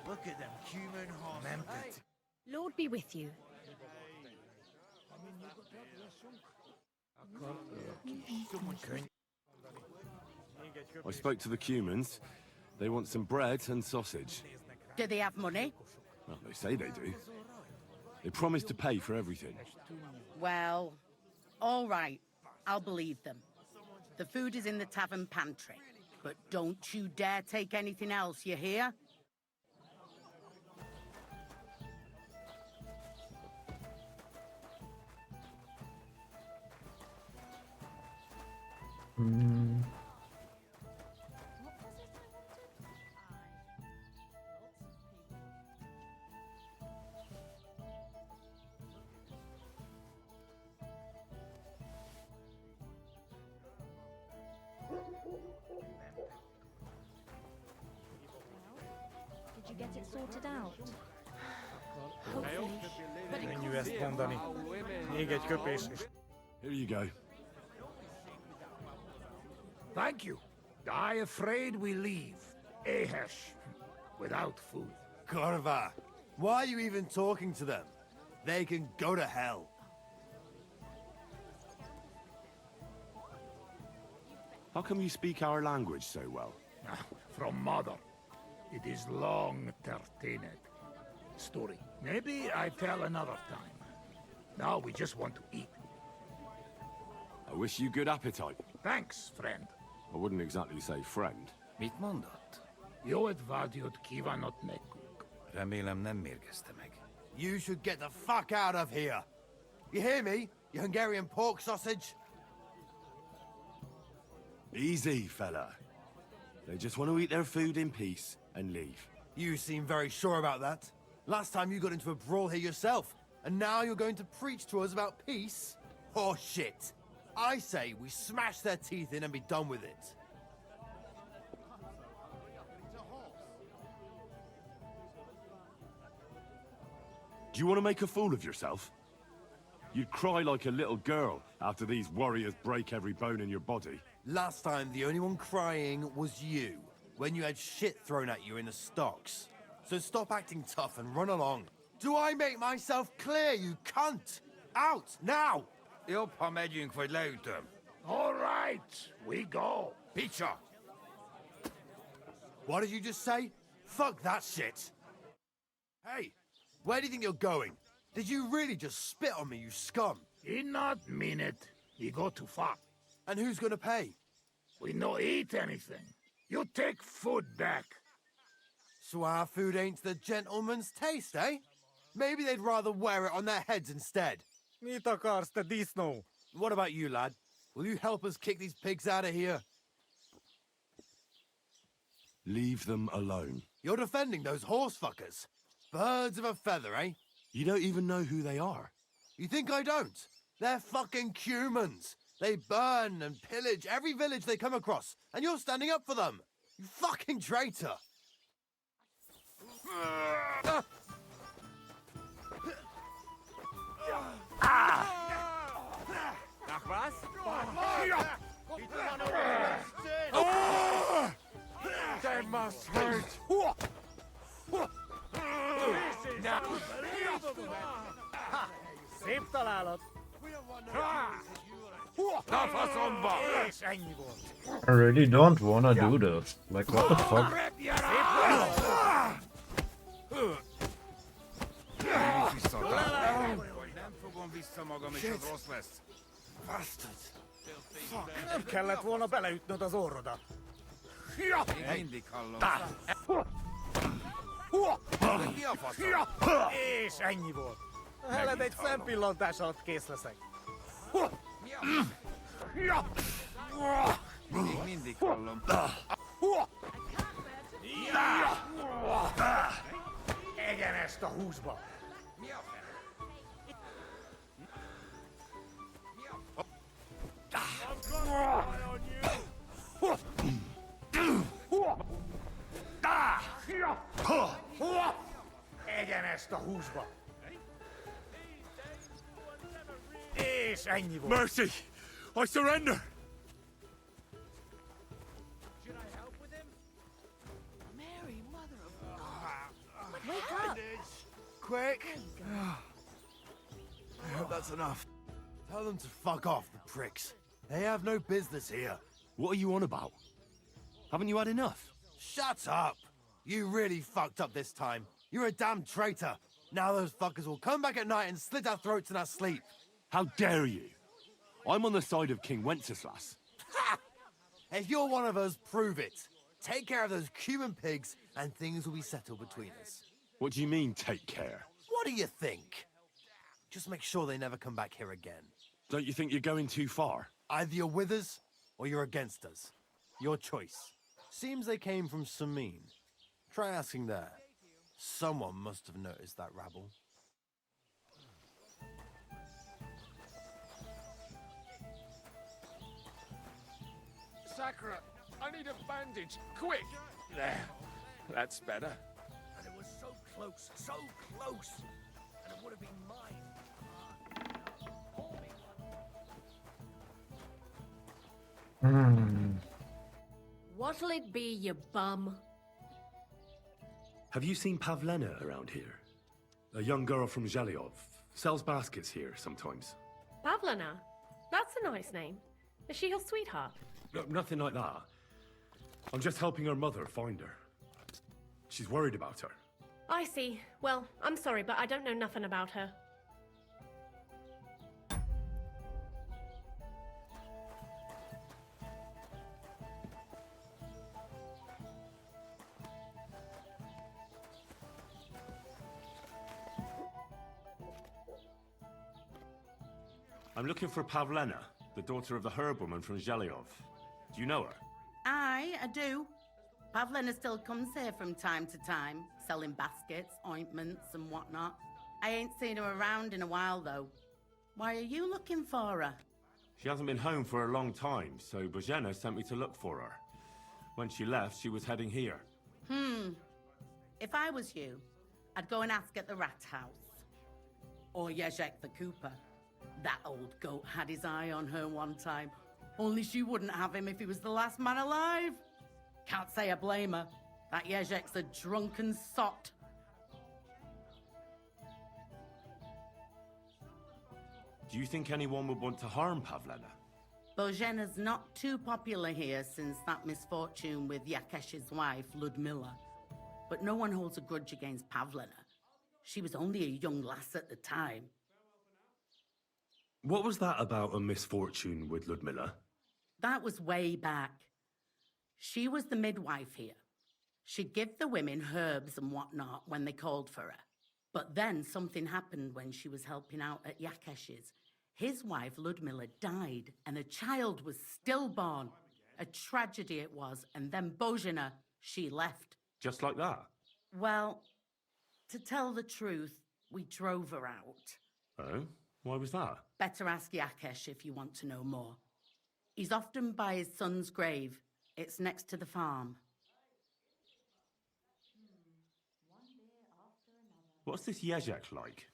Look at them human horses. Lord be with you. I spoke to the Cumans. They want some bread and sausage. Do they have money? Well, they say they do. They promised to pay for everything. Well, all right. I'll believe them. The food is in the tavern pantry. But don't you dare take anything else, you hear? Did you get it sorted out? Here you go. Thank you. I afraid we leave. Ahesh. Without food. Corva, why are you even talking to them? They can go to hell. How come you speak our language so well? From mother. It is long tertined. Story. Maybe I tell another time. Now we just want to eat. I wish you good appetite. Thanks, friend. I wouldn't exactly say friend. Mit mondott? Jót vágyott kívánott nekünk. Remélem nem mérgezte meg. You should get the fuck out of here. You hear me, you Hungarian pork sausage? Easy, fella. They just want to eat their food in peace and leave. You seem very sure about that. Last time you got into a brawl here yourself, and now you're going to preach to us about peace? Oh shit. I say we smash their teeth in and be done with it. Do you want to make a fool of yourself? You'd cry like a little girl after these warriors break every bone in your body. Last time, the only one crying was you, when you had shit thrown at you in the stocks. So stop acting tough and run along. Do I make myself clear, you cunt? Out, now! Jobb har megyünk, vagy leütöm. All right, we go. Picsa! What did you just say? Fuck that shit! Hey, where do you think you're going? Did you really just spit on me, you scum? He not mean it. He go too far. And who's gonna pay? We no eat anything. You take food back. So our food ain't the gentleman's taste, eh? Maybe they'd rather wear it on their heads instead. Mit akarsz, te disznó? What about you, lad? Will you help us kick these pigs out of here? Leave them alone. You're defending those horse fuckers. Birds of a feather, eh? You don't even know who they are. You think I don't? They're fucking humans. They burn and pillage every village they come across, and you're standing up for them. You fucking traitor. Nach was? That must hurt! Szép találat! Na faszomba! És ennyi volt. I really don't wanna do this. Like, what the fuck? Nem fogom vissza magam, és az rossz lesz. Bastard. Nem kellett volna beleütnöd az orrodat. Én mindig hallom. Mi a faszom? És ennyi volt. Heled egy szempillantás alatt kész leszek. Mindig hallom. Egyenest a húsba. Egyenest a húsba. És ennyi volt. Mercy! I surrender! Mary, mother of God. Wake up! Quick! I hope that's enough. Tell them to fuck off, the pricks. They have no business here. What are you on about? Haven't you had enough? Shut up! You really fucked up this time. You're a damn traitor. Now those fuckers will come back at night and slit our throats in our sleep. How dare you? I'm on the side of King Wenceslas. Ha! If you're one of us, prove it. Take care of those Cuban pigs, and things will be settled between us. What do you mean, take care? What do you think? Just make sure they never come back here again. Don't you think you're going too far? Either you're with us, or you're against us. Your choice. Seems they came from Samin. Try asking there. Someone must have noticed that rabble. Sakura, I need a bandage, quick! There, that's better. And it was so close, and it would have been mine. What'll it be, you bum? Have you seen Pavlena around here? A young girl from Zhelyov. Sells baskets here sometimes. Pavlina? That's a nice name. Is she your sweetheart? No, nothing like that. I'm just helping her mother find her. She's worried about her. I see. Well, I'm sorry, but I don't know nothing about her. I'm looking for Pavlena, the daughter of the herb-woman from Zhelyov. Do you know her? Aye, I do. Pavlina still comes here from time to time, selling baskets, ointments, and whatnot. I ain't seen her around in a while, though. Why are you looking for her? She hasn't been home for a long time, so Bozhena sent me to look for her. When she left, she was heading here. If I was you, I'd go and ask at the rat house. Or Yezhek the Cooper. That old goat had his eye on her one time. Only she wouldn't have him if he was the last man alive. Can't say I blame her. That Yezhek's a drunken sot. Do you think anyone would want to harm Pavlena? Božena's not too popular here since that misfortune with Yakesh's wife, Ludmilla. But no one holds a grudge against Pavlena. She was only a young lass at the time. What was that about a misfortune with Ludmilla? That was way back. She was the midwife here. She'd give the women herbs and whatnot when they called for her. But then something happened when she was helping out at Yakesh's. His wife, Ludmilla, died, and a child was stillborn. A tragedy it was, and then Bozhena, she left. Just like that? Well, to tell the truth, we drove her out. Oh? Why was that? Better ask Yakesh if you want to know more. He's often by his son's grave. It's next to the farm. What's this Yezhek like?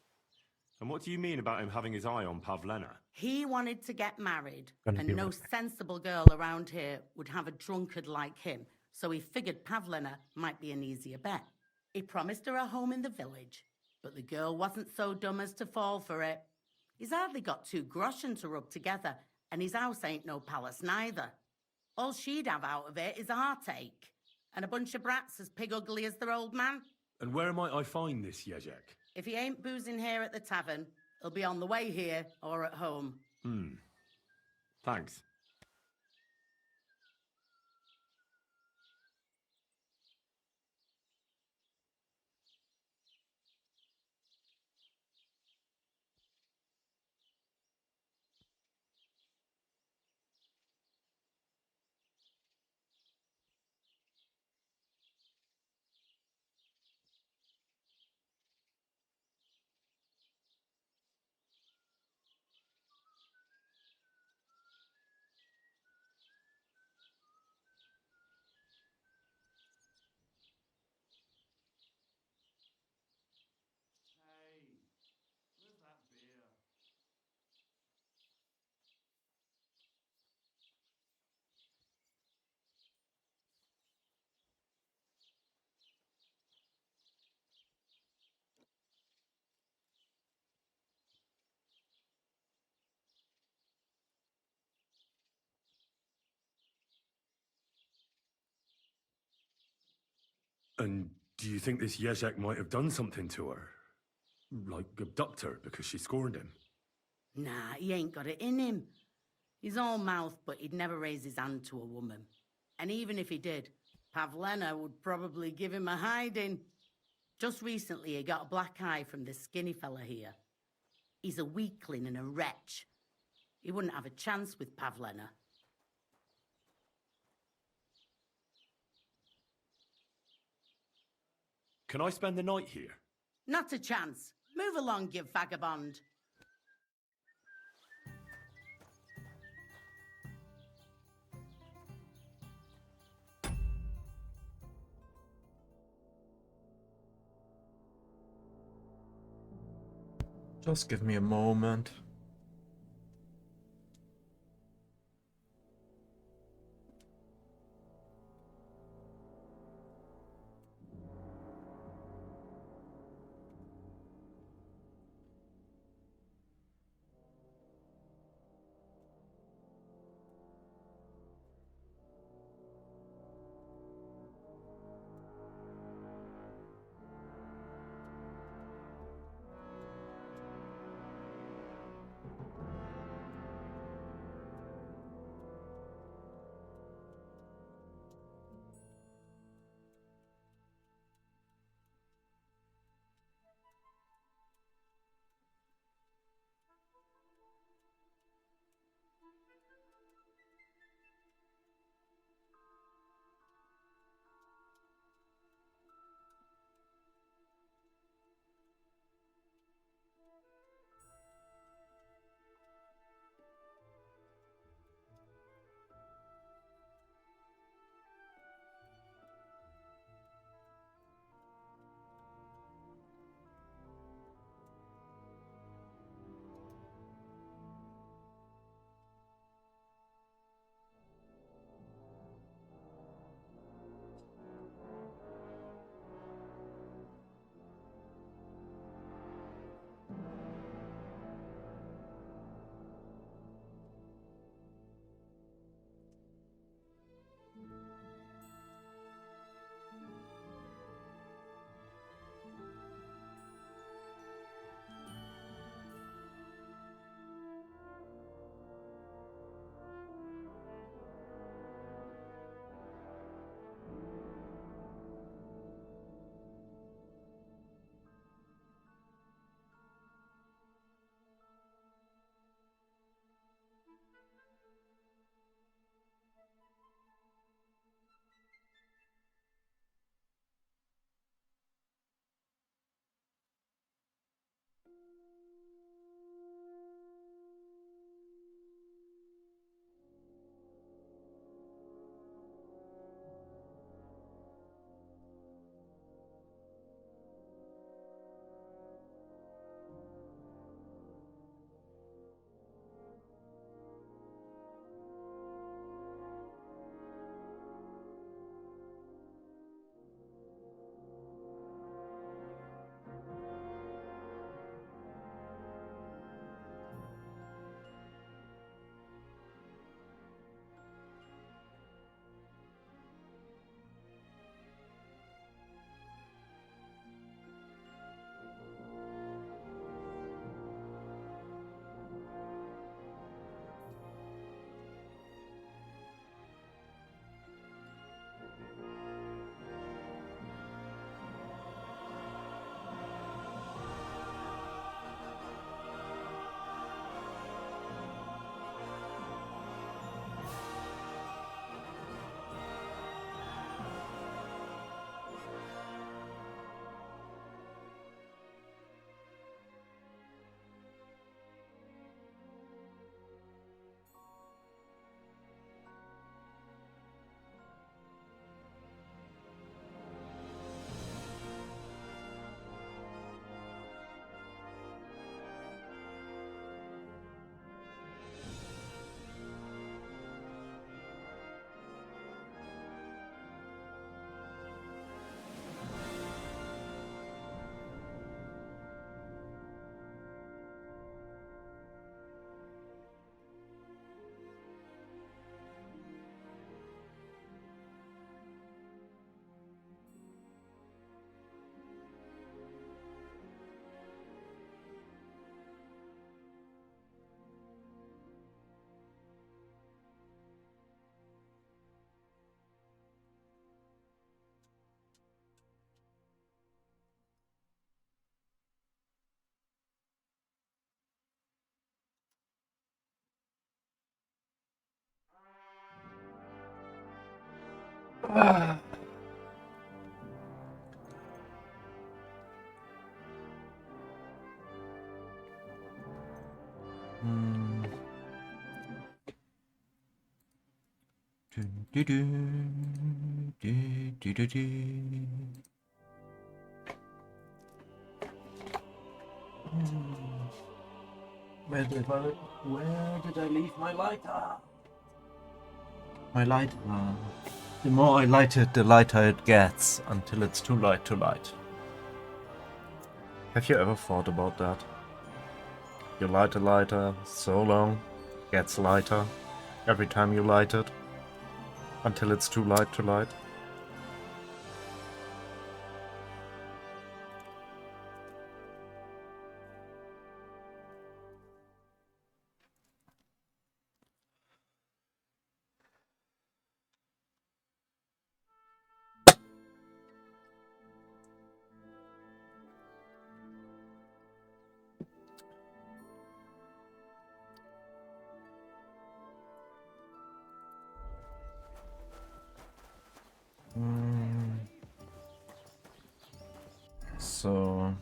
And what do you mean about him having his eye on Pavlena? He wanted to get married, Gonna and be no right sensible girl around here would have a drunkard like him, so he figured Pavlena might be an easier bet. He promised her a home in the village, but the girl wasn't so dumb as to fall for it. He's hardly got 2 groschen to rub together, and his house ain't no palace neither. All she'd have out of it is a heartache, and a bunch of brats as pig ugly as their old man. And where might I find this Yezhek? If he ain't boozing here at the tavern, he'll be on the way here or at home. Thanks. And do you think this Yezhek might have done something to her? Like abduct her because she scorned him? Nah, he ain't got it in him. He's all mouth, but he'd never raise his hand to a woman. And even if he did, Pavlena would probably give him a hiding. Just recently, he got a black eye from this skinny fella here. He's a weakling and a wretch. He wouldn't have a chance with Pavlena. Can I spend the night here? Not a chance. Move along, you vagabond. Just give me a moment. Where did I leave my lighter? My lighter. The more I light it, the lighter it gets, until it's too light to light. Have you ever thought about that? You light a lighter so long, gets lighter every time you light it, until it's too light to light. So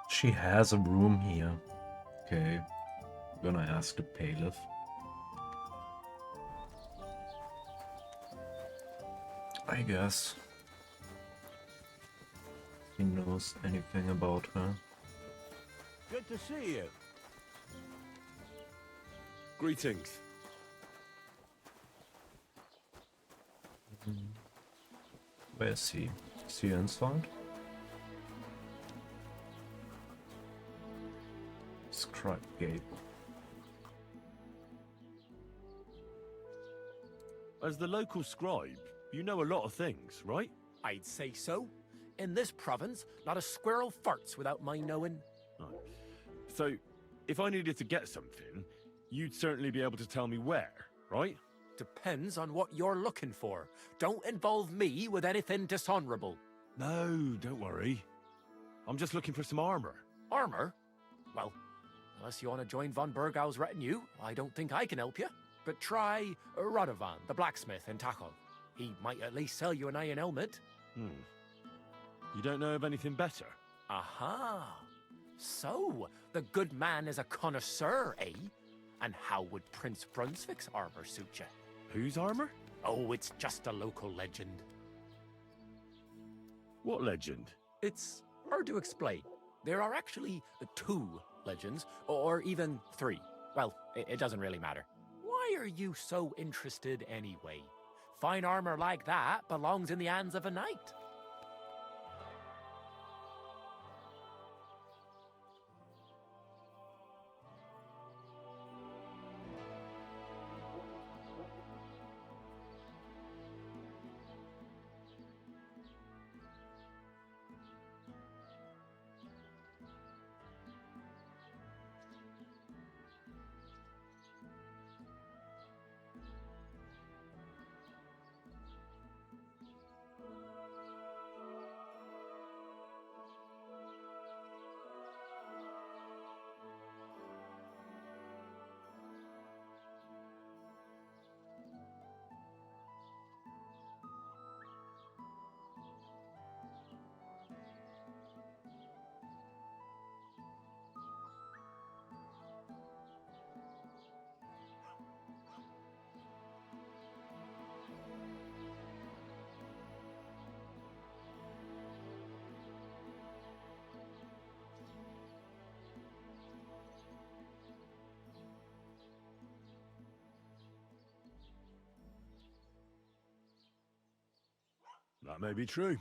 she has a room here. Okay, I'm gonna ask the bailiff. I guess he knows anything about her. Good to see you. Greetings. Where is he? Is he inside? Scribe gate. As the local scribe, you know a lot of things, right? I'd say so. In this province, not a squirrel farts without my knowing. Oh. So, if I needed to get something, you'd certainly be able to tell me where, right? Depends on what you're looking for. Don't involve me with anything dishonorable. No, don't worry. I'm just looking for some armor. Armor? Well, unless you want to join von Burgau's retinue, I don't think I can help you. But try Radovan, the blacksmith in Tachel. He might at least sell you an iron helmet. You don't know of anything better? Aha! So, the good man is a connoisseur, eh? And how would Prince Brunswick's armor suit you? Whose armor? Oh, it's just a local legend. What legend? It's hard to explain. There are actually 2 legends, or even 3. Well, it doesn't really matter. Why are you so interested anyway? Fine armor like that belongs in the hands of a knight. That may be true.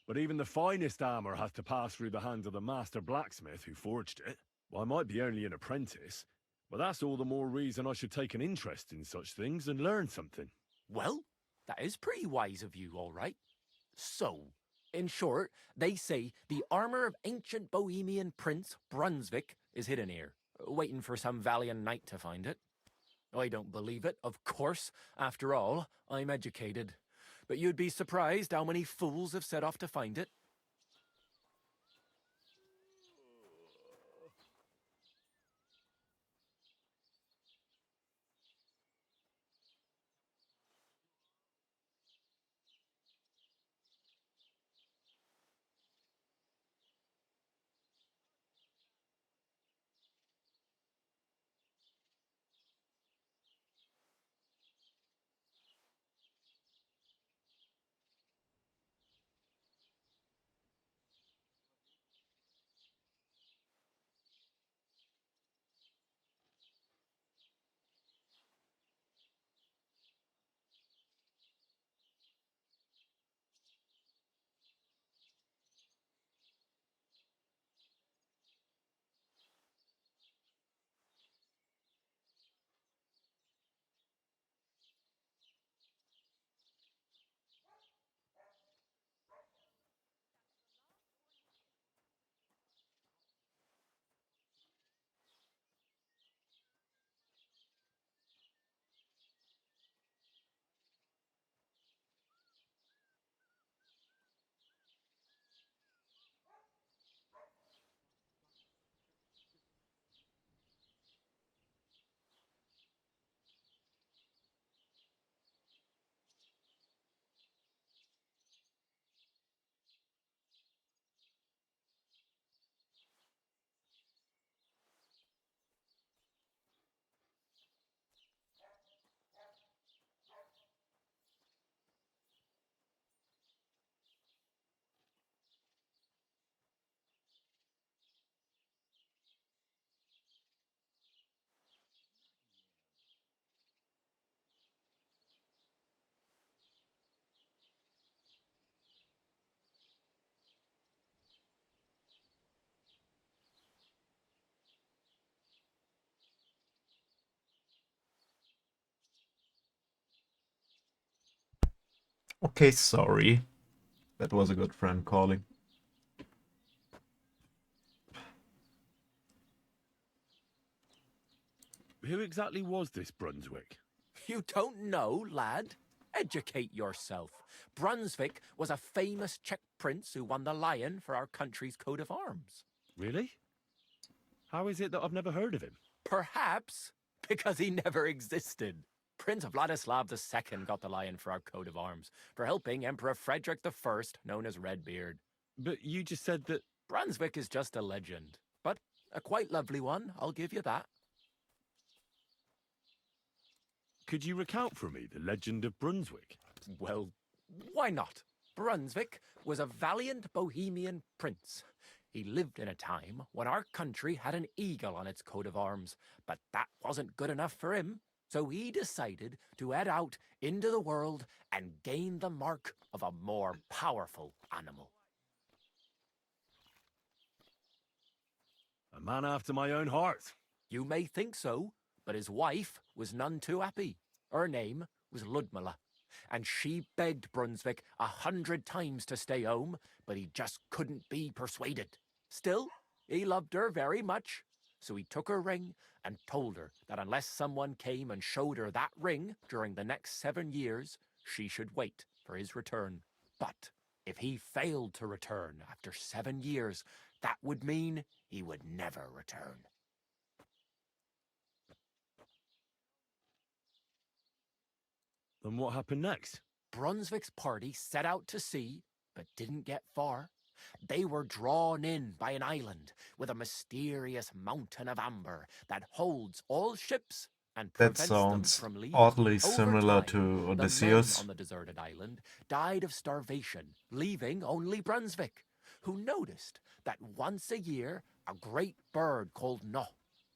But even the finest armor has to pass through the hands of the master blacksmith who forged it. Well, I might be only an apprentice, but that's all the more reason I should take an interest in such things and learn something. Well, that is pretty wise of you, all right. So, in short, they say the armor of ancient Bohemian Prince Brunswick is hidden here, waiting for some valiant knight to find it. I don't believe it, of course. After all, I'm educated. But you'd be surprised how many fools have set off to find it. Okay, sorry. That was a good friend calling. Who exactly was this Brunswick? You don't know, lad? Educate yourself. Brunswick was a famous Czech prince who won the lion for our country's coat of arms. Really? How is it that I've never heard of him? Perhaps because he never existed. Prince Vladislav II got the lion for our coat of arms for helping Emperor Frederick I, known as Redbeard. But you just said that... Brunswick is just a legend, but a quite lovely one, I'll give you that. Could you recount for me the legend of Brunswick? Well, why not? Brunswick was a valiant Bohemian prince. He lived in a time when our country had an eagle on its coat of arms, but that wasn't good enough for him. So he decided to head out into the world and gain the mark of a more powerful animal. A man after my own heart. You may think so, but his wife was none too happy. Her name was Ludmilla, and she begged Brunswick 100 times to stay home, but he just couldn't be persuaded. Still, he loved her very much, so he took her ring and told her that unless someone came and showed her that ring during the next 7 years, she should wait for his return. But if he failed to return after 7 years, that would mean he would never return. Then what happened next? Brunswick's party set out to sea, but didn't get far. They were drawn in by an island with a mysterious mountain of amber that holds all ships and That prevents them sounds from leaving. oddly Over similar time, to the men Odysseus. on the deserted island died of starvation, leaving only Brunswick, who noticed that once a year a great bird called No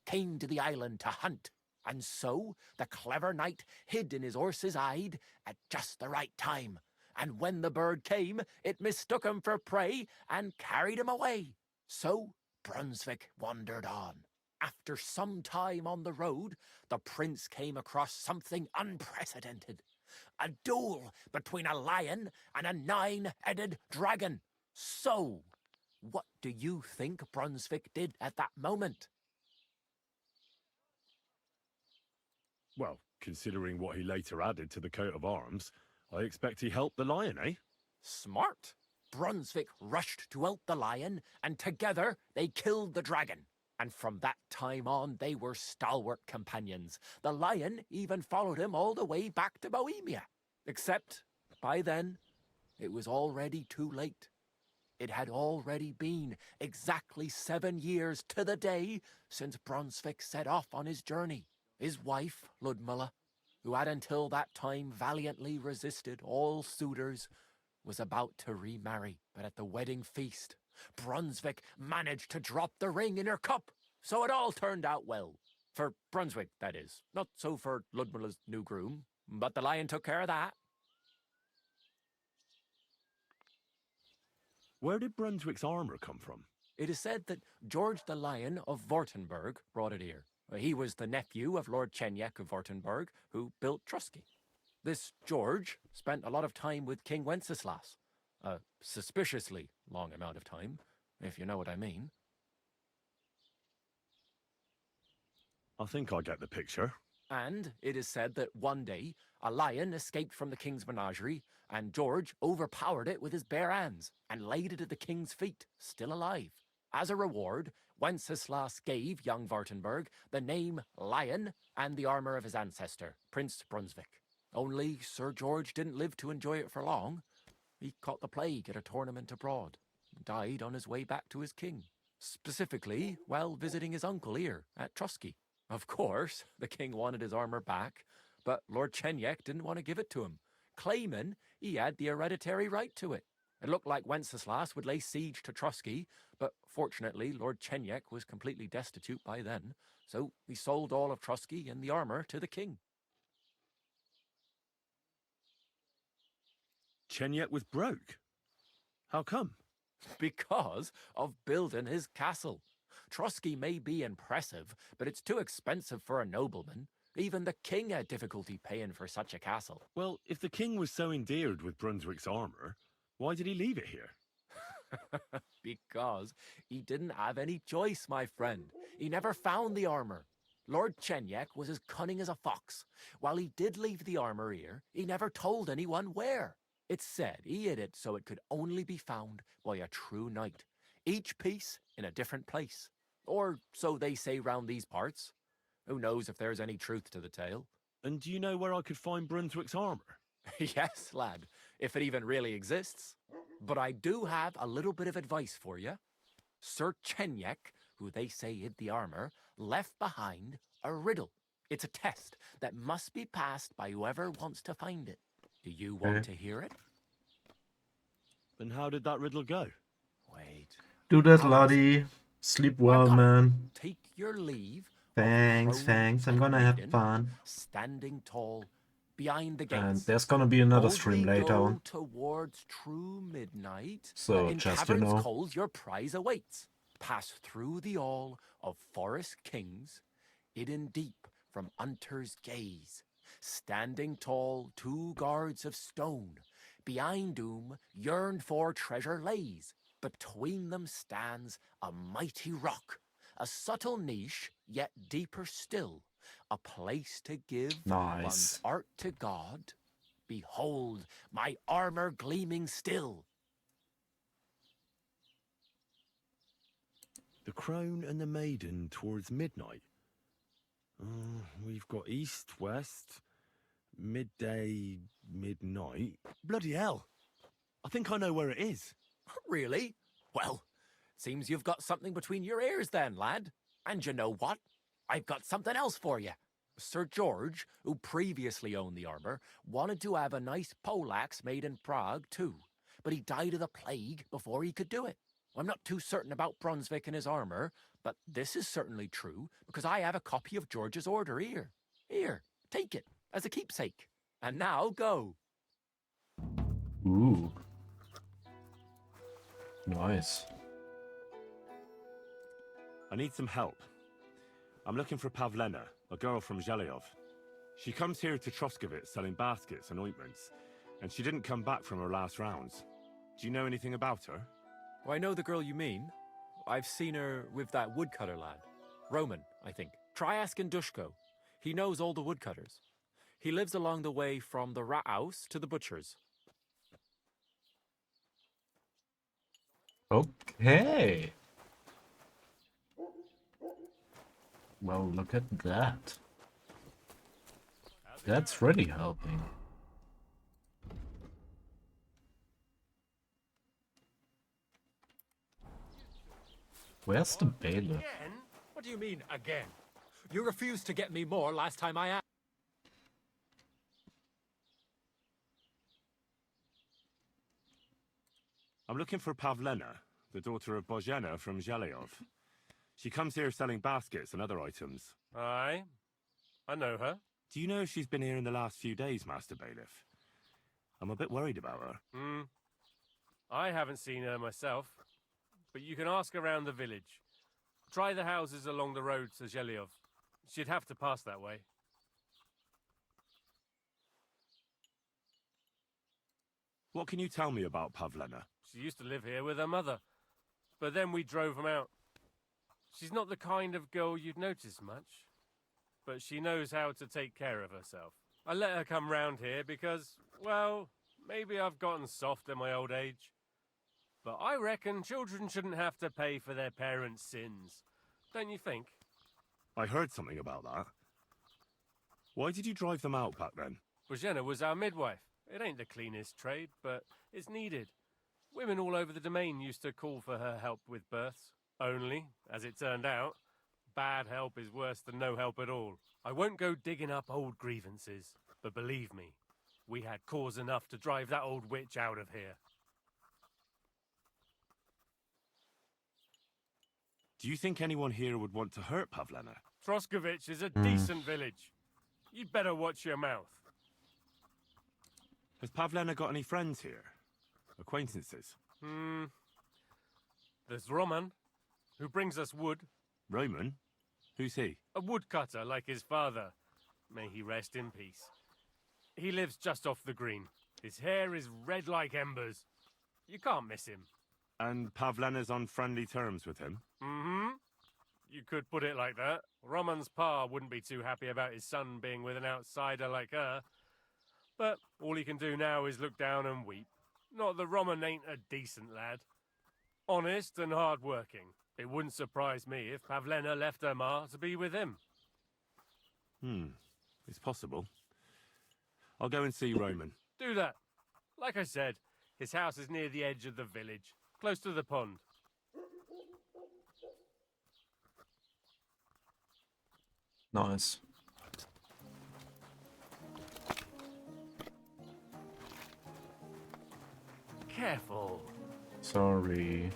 came to the island to hunt. And so the clever knight hid in his horse's hide at just the right time. And when the bird came, it mistook him for prey and carried him away. So Brunswick wandered on. After some time on the road, the prince came across something unprecedented. A duel between a lion and a 9-headed dragon. So, what do you think Brunswick did at that moment? Well, considering what he later added to the coat of arms, I expect he helped the lion, eh? Smart. Brunswick rushed to help the lion, and together they killed the dragon. And from that time on, they were stalwart companions. The lion even followed him all the way back to Bohemia. Except, by then, it was already too late. It had already been exactly 7 years to the day since Brunswick set off on his journey. His wife, Ludmilla, who had until that time valiantly resisted all suitors, was about to remarry. But at the wedding feast, Brunswick managed to drop the ring in her cup, so it all turned out well. For Brunswick, that is. Not so for Ludmilla's new groom, but the lion took care of that. Where did Brunswick's armor come from? It is said that George the Lion of Württemberg brought it here. He was the nephew of Lord Chenyek of Württemberg, who built Trusky. This George spent a lot of time with King Wenceslas. A suspiciously long amount of time, if you know what I mean. I think I get the picture. And it is said that one day, a lion escaped from the king's menagerie, and George overpowered it with his bare hands and laid it at the king's feet, still alive. As a reward, Wenceslas gave young Württemberg the name Lion and the armor of his ancestor, Prince Brunswick. Only Sir George didn't live to enjoy it for long. He caught the plague at a tournament abroad and died on his way back to his king, specifically while visiting his uncle here at Trusky. Of course, the king wanted his armor back, but Lord Chenyek didn't want to give it to him, claiming he had the hereditary right to it. It looked like Wenceslas would lay siege to Trusky, but fortunately Lord Chenyek was completely destitute by then, so he sold all of Trusky and the armor to the king. Chenyek was broke. How come? Because of building his castle. Trusky may be impressive, but it's too expensive for a nobleman. Even the king had difficulty paying for such a castle. Well, if the king was so endeared with Brunswick's armor, why did he leave it here? Because he didn't have any choice, my friend. He never found the armor. Lord Chenyek was as cunning as a fox. While he did leave the armor here, he never told anyone where. It's said he hid it so it could only be found by a true knight, each piece in a different place. Or so they say round these parts. Who knows if there's any truth to the tale? And do you know where I could find Brunswick's armor? Yes, lad, if it even really exists. But I do have a little bit of advice for you. Sir Chenyek, who they say hid the armor, left behind a riddle. It's a test that must be passed by whoever wants to find it. Do you want to hear it? Then how did that riddle go? Wait. Do that, laddie. Sleep well, man. Take your leave. Thanks, thanks. I'm gonna have fun. Standing tall behind the gates. And there's gonna be another stream later on. Towards true midnight. So, in just, caverns you know. cold, your prize awaits. Pass through the all of forest kings, hidden deep from hunter's gaze. Standing tall, 2 guards of stone. Behind whom yearned for treasure lays. Between them stands a mighty rock. A subtle niche, yet deeper still. A place to give one's art to God. Behold, my armor gleaming still. The crone and the maiden towards midnight. We've got east, west, midday, midnight. Bloody hell. I think I know where it is. Really? Well, seems you've got something between your ears then, lad. And you know what? I've got something else for you. Sir George, who previously owned the armor, wanted to have a nice poleaxe made in Prague too, but he died of the plague before he could do it. I'm not too certain about Brunswick and his armor, but this is certainly true because I have a copy of George's order here. Here, take it as a keepsake. And now go. Ooh. Nice. I need some help. I'm looking for Pavlena, a girl from Zhelyov. She comes here to Troskovitz selling baskets and ointments, and she didn't come back from her last rounds. Do you know anything about her? Oh, I know the girl you mean. I've seen her with that woodcutter lad. Roman, I think. Try asking Dushko. He knows all the woodcutters. He lives along the way from the rat house to the butcher's. Okay. Well, look at that. That's really helping. Where's the bailiff? Again? What do you mean, again? You refused to get me more last time I asked. I'm looking for Pavlena, the daughter of Bozhena from Zhelyov. She comes here selling baskets and other items. Aye, I know her. Do you know if she's been here in the last few days, Master Bailiff? I'm a bit worried about her. I haven't seen her myself, but you can ask around the village. Try the houses along the road to Zhelyov. She'd have to pass that way. What can you tell me about Pavlena? She used to live here with her mother, but then we drove them out. She's not the kind of girl you'd notice much, but she knows how to take care of herself. I let her come round here because, well, maybe I've gotten soft in my old age. But I reckon children shouldn't have to pay for their parents' sins. Don't you think? I heard something about that. Why did you drive them out back then? Bozhena was our midwife. It ain't the cleanest trade, but it's needed. Women all over the domain used to call for her help with births. Only, as it turned out, bad help is worse than no help at all. I won't go digging up old grievances, but believe me, we had cause enough to drive that old witch out of here. Do you think anyone here would want to hurt Pavlena? Troskovitz is a decent village. You'd better watch your mouth. Has Pavlena got any friends here? Acquaintances? There's Roman, who brings us wood. Roman? Who's he? A woodcutter like his father. May he rest in peace. He lives just off the green. His hair is red like embers. You can't miss him. And Pavlena's on friendly terms with him? Mm-hmm. You could put it like that. Roman's pa wouldn't be too happy about his son being with an outsider like her. But all he can do now is look down and weep. Not that Roman ain't a decent lad. Honest and hard-working. It wouldn't surprise me if Pavlena left her ma to be with him. It's possible. I'll go and see Roman. Do that. Like I said, his house is near the edge of the village, close to the pond. Nice. Careful. Sorry.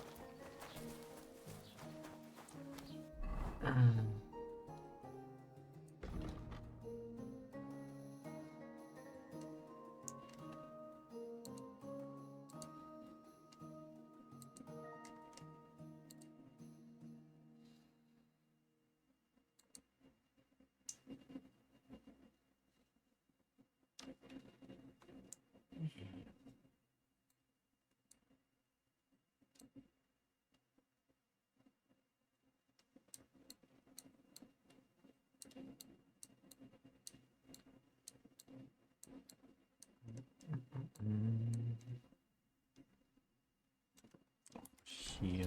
Here.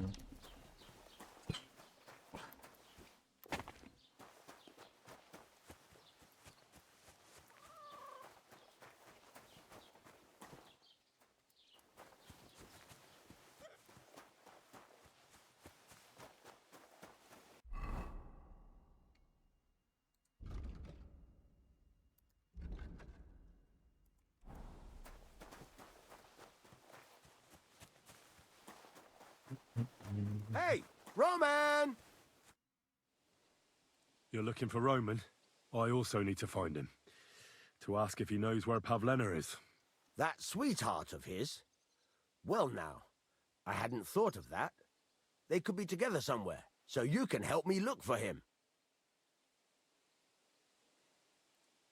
Hey, Roman! You're looking for Roman? I also need to find him. To ask if he knows where Pavlena is. That sweetheart of his? Well now, I hadn't thought of that. They could be together somewhere, so you can help me look for him.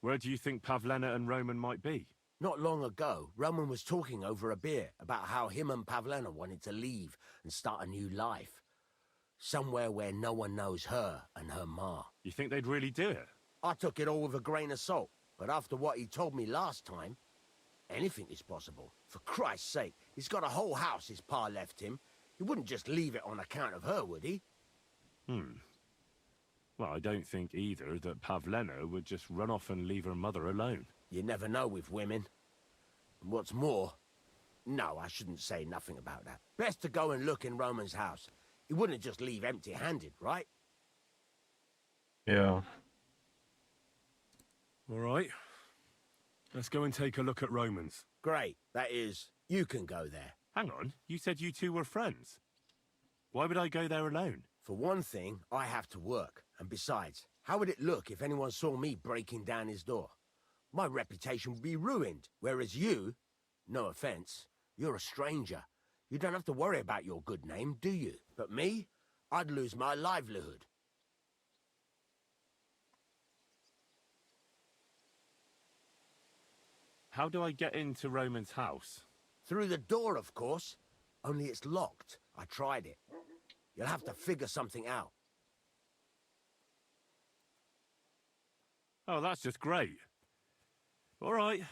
Where do you think Pavlena and Roman might be? Not long ago, Roman was talking over a beer about how him and Pavlena wanted to leave and start a new life. Somewhere where no one knows her and her ma. You think they'd really do it? I took it all with a grain of salt, but after what he told me last time, anything is possible. For Christ's sake, he's got a whole house his pa left him. He wouldn't just leave it on account of her, would he? Well, I don't think either that Pavlena would just run off and leave her mother alone. You never know with women. And what's more... No, I shouldn't say nothing about that. Best to go and look in Roman's house. He wouldn't just leave empty-handed, right? Yeah. All right. Let's go and take a look at Roman's. Great. That is, you can go there. Hang on, you said you two were friends. Why would I go there alone? For one thing, I have to work. And besides, how would it look if anyone saw me breaking down his door? My reputation would be ruined, whereas you, no offense, you're a stranger. You don't have to worry about your good name, do you? But me, I'd lose my livelihood. How do I get into Roman's house? Through the door, of course. Only it's locked. I tried it. You'll have to figure something out. Oh, that's just great. All right.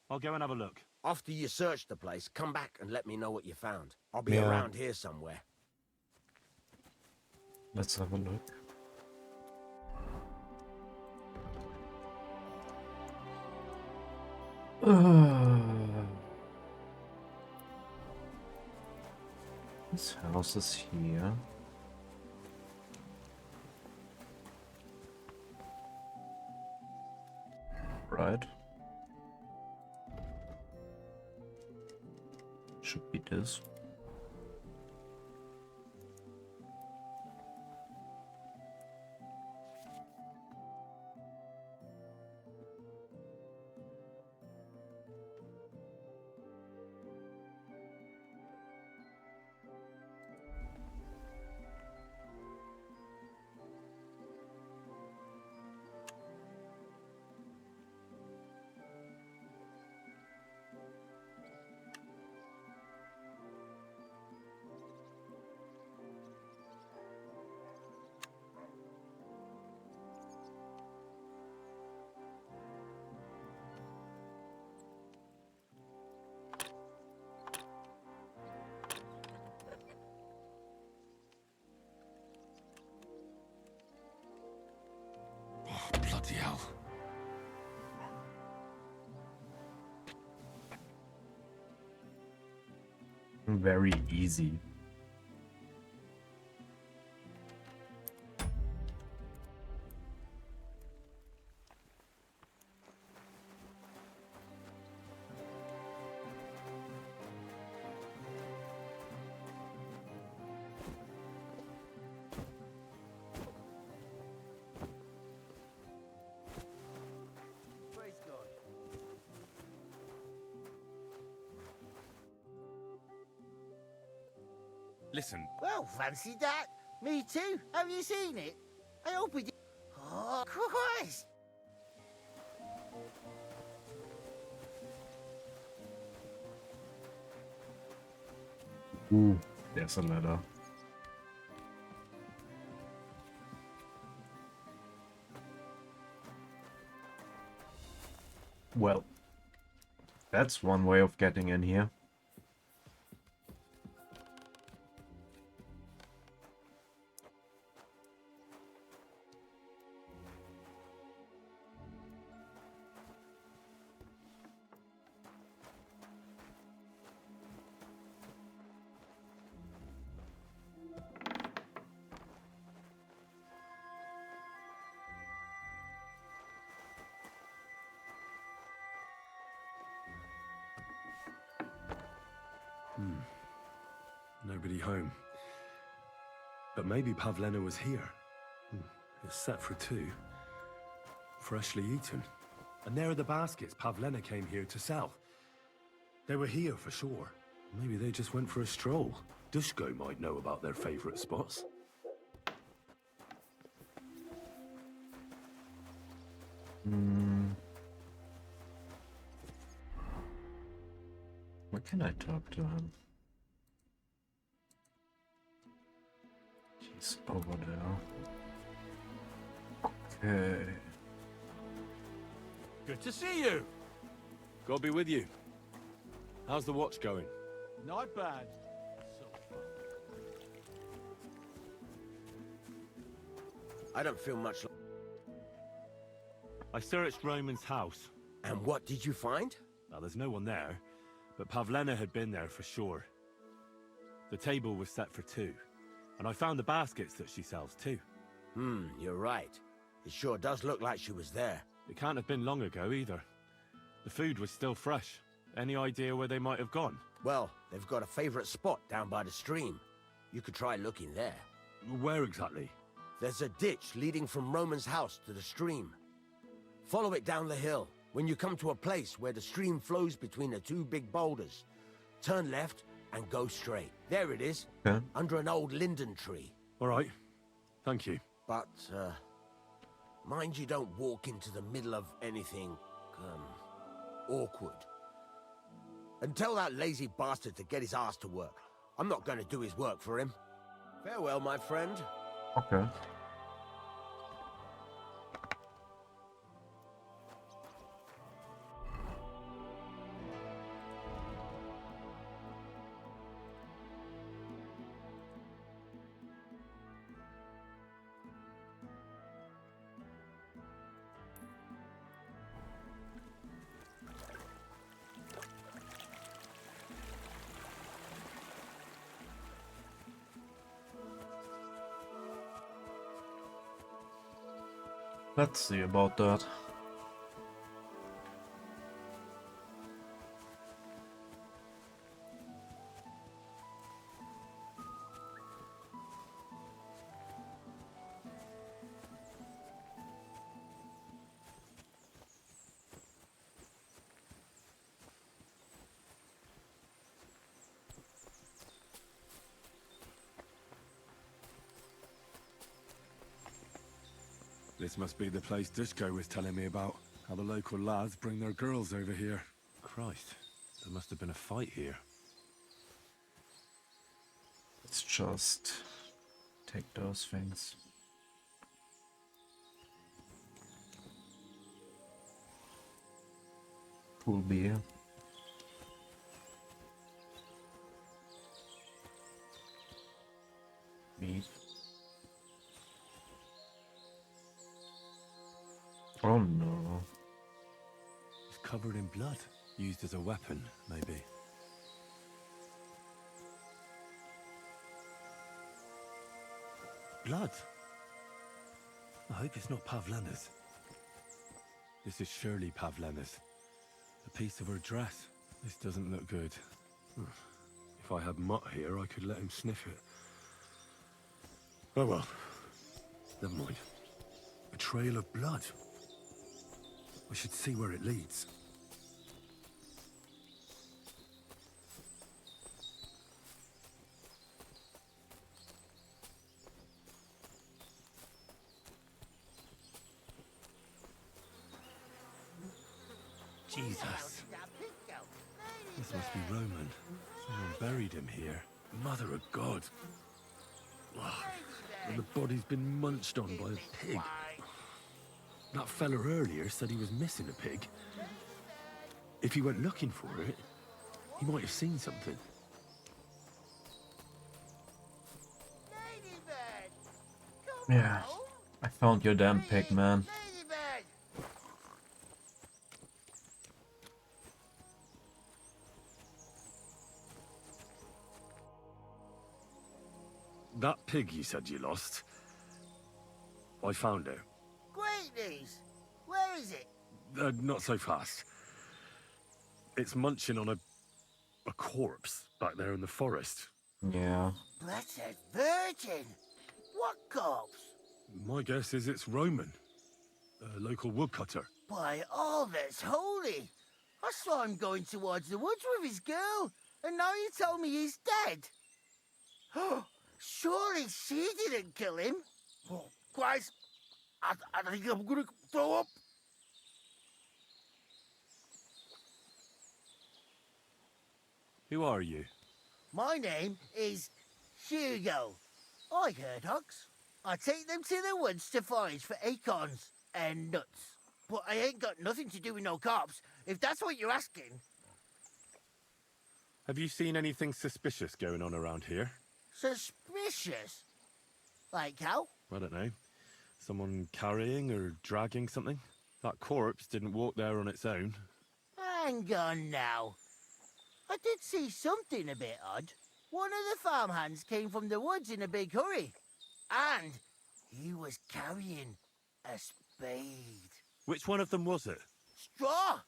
I'll go and have a look. After you search the place, come back and let me know what you found. I'll be Yeah. around here somewhere. Let's have a look. This house is here. Right. Should be this. Bloody hell. Very easy. Listen, Well, fancy that. Me too. Have you seen it? I hope we did. Oh, Christ! Ooh, there's a ladder. Well, that's one way of getting in here. Nobody home. But maybe Pavlena was here. It's set for 2. Freshly eaten. And there are the baskets Pavlena came here to sell. They were here for sure. Maybe they just went for a stroll. Dushko might know about their favorite spots. Where can I talk to him? He's over there. Okay. Good to see you. God be with you. How's the watch going? Not bad. I don't feel much like... I searched Roman's house. And what did you find? Well, there's no one there, but Pavlena had been there for sure. The table was set for 2, and I found the baskets that she sells too. You're right. It sure does look like she was there. It can't have been long ago either. The food was still fresh. Any idea where they might have gone? Well, they've got a favorite spot down by the stream. You could try looking there. Where exactly? There's a ditch leading from Roman's house to the stream. Follow it down the hill. When you come to a place where the stream flows between the 2 big boulders, turn left and go straight. There it is, under an old linden tree. All right. Thank you. But, mind you don't walk into the middle of anything, awkward. And tell that lazy bastard to get his ass to work. I'm not going to do his work for him. Farewell, my friend. Okay. Let's see about that. This must be the place Dushko was telling me about. How the local lads bring their girls over here. Christ, there must have been a fight here. Let's just take those things. Cool beer. Meat. don't know. It's covered in blood, used as a weapon, maybe. Blood? I hope it's not Pavlena's. This is surely Pavlena's. A piece of her dress. This doesn't look good. If I had Mutt here, I could let him sniff it. Oh well. Never mind. A trail of blood. I should see where it leads. Jesus. This must be Roman. Someone buried him here. Mother of God. And the body's been munched on by a pig. That fella earlier said he was missing a pig. If he went looking for it, he might have seen something. Yeah. I found your damn pig, man. That pig you said you lost, I found it. Great news. Where is it? Not so fast. It's munching on a corpse back there in the forest. Yeah. Blessed Virgin. What corpse? My guess is it's Roman, a local woodcutter. By all that's holy. I saw him going towards the woods with his girl, and now you tell me he's dead. Surely she didn't kill him. Oh, Christ, I think I'm gonna throw up. Who are you? My name is Hugo. I herd hogs. I take them to the woods to forage for acorns and nuts. But I ain't got nothing to do with no cops, if that's what you're asking. Have you seen anything suspicious going on around here? Suspicious? Like how? I don't know. Someone carrying or dragging something? That corpse didn't walk there on its own. Hang on now. I did see something a bit odd. One of the farmhands came from the woods in a big hurry. And he was carrying a spade. Which one of them was it? Straw!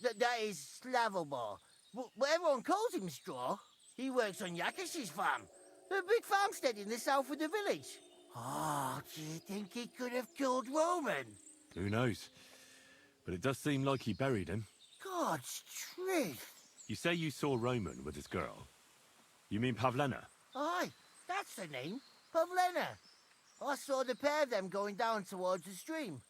That is Slavobor. But everyone calls him Straw. He works on Yakish's farm. A big farmstead in the south of the village. Oh, do you think he could have killed Roman? Who knows? But it does seem like he buried him. God's truth. You say you saw Roman with his girl. You mean Pavlena? Aye, that's the name. Pavlena. I saw the pair of them going down towards the stream.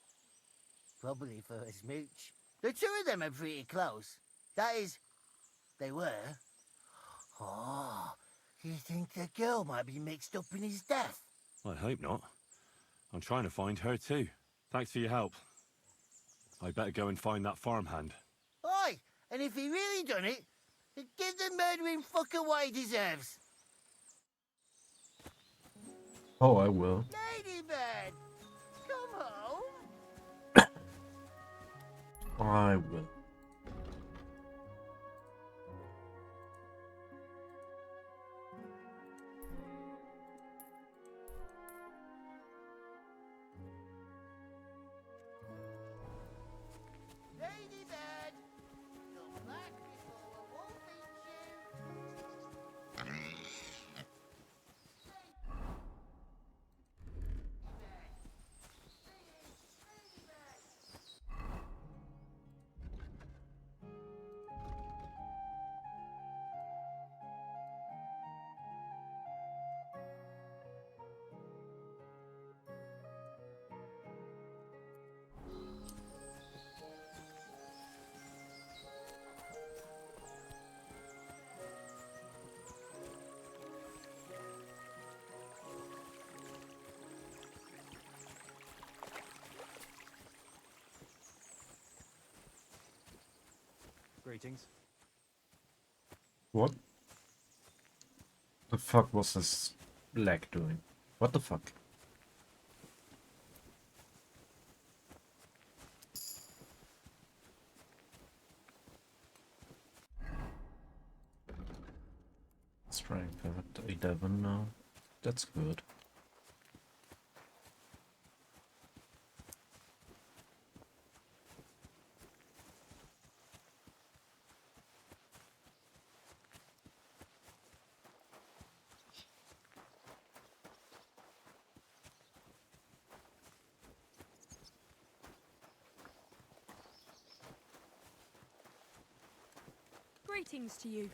Probably for a smooch. The two of them are pretty close. That is, they were. Oh, do you think the girl might be mixed up in his death? I hope not. I'm trying to find her too. Thanks for your help. I better go and find that farmhand. Aye, and if he really done it, give the murdering fucker what he deserves. Oh, I will. Ladybird, come home. I will. Ladybird, come back before a wolf eats you. Greetings. What the fuck was this leg doing? What the fuck? Strength at 11 now. That's good. Greetings to you.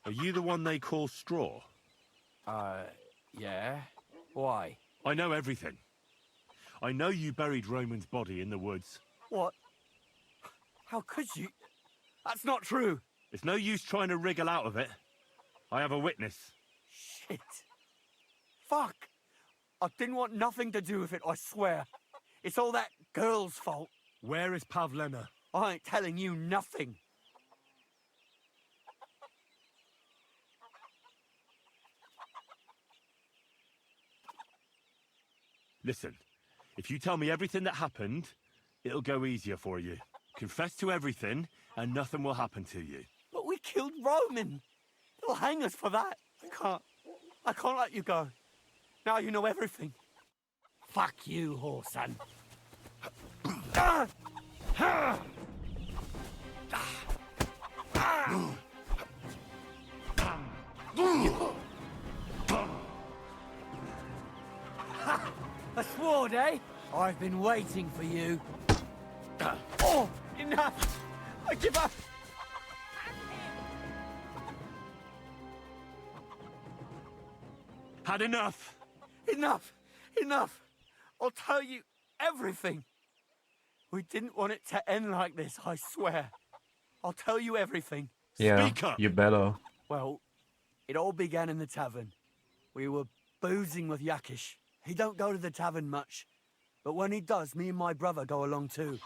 Are you the one they call Straw? Yeah. Why? I know everything. I know you buried Roman's body in the woods. What? How could you? That's not true. It's no use trying to wriggle out of it. I have a witness. Shit. Fuck. I didn't want nothing to do with it, I swear. It's all that girl's fault. Where is Pavlena? I ain't telling you nothing. Listen, if you tell me everything that happened, it'll go easier for you. Confess to everything, and nothing will happen to you. But we killed Roman. They'll hang us for that. I can't let you go. Now you know everything. Fuck you, whoreson. A sword, eh? I've been waiting for you. Oh, enough! I give up! Had enough! Enough! Enough! I'll tell you everything. We didn't want it to end like this, I swear. I'll tell you everything. Yeah, Speak up! you better. Well, it all began in the tavern. We were boozing with Yakish. He don't go to the tavern much, but when he does, me and my brother go along too.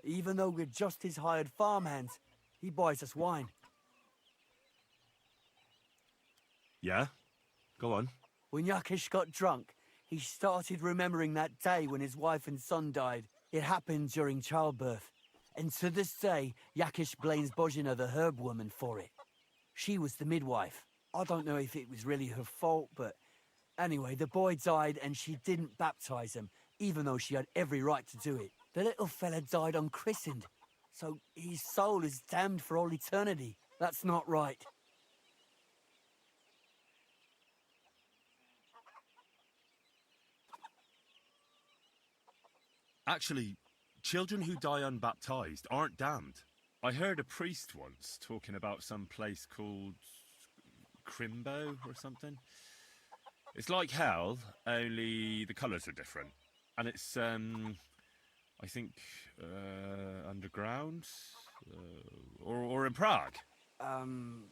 Even though we're just his hired farmhands, he buys us wine. Yeah? Go on. When Yakish got drunk, he started remembering that day when his wife and son died. It happened during childbirth. And to this day, Yakish blames Bozhina, the herb woman, for it. She was the midwife. I don't know if it was really her fault, but anyway, the boy died and she didn't baptize him, even though she had every right to do it. The little fella died unchristened, so his soul is damned for all eternity. That's not right. Actually, children who die unbaptized aren't damned. I heard a priest once talking about some place called Crimbo or something. It's like hell, only the colours are different. And it's, I think, underground? Or in Prague. Can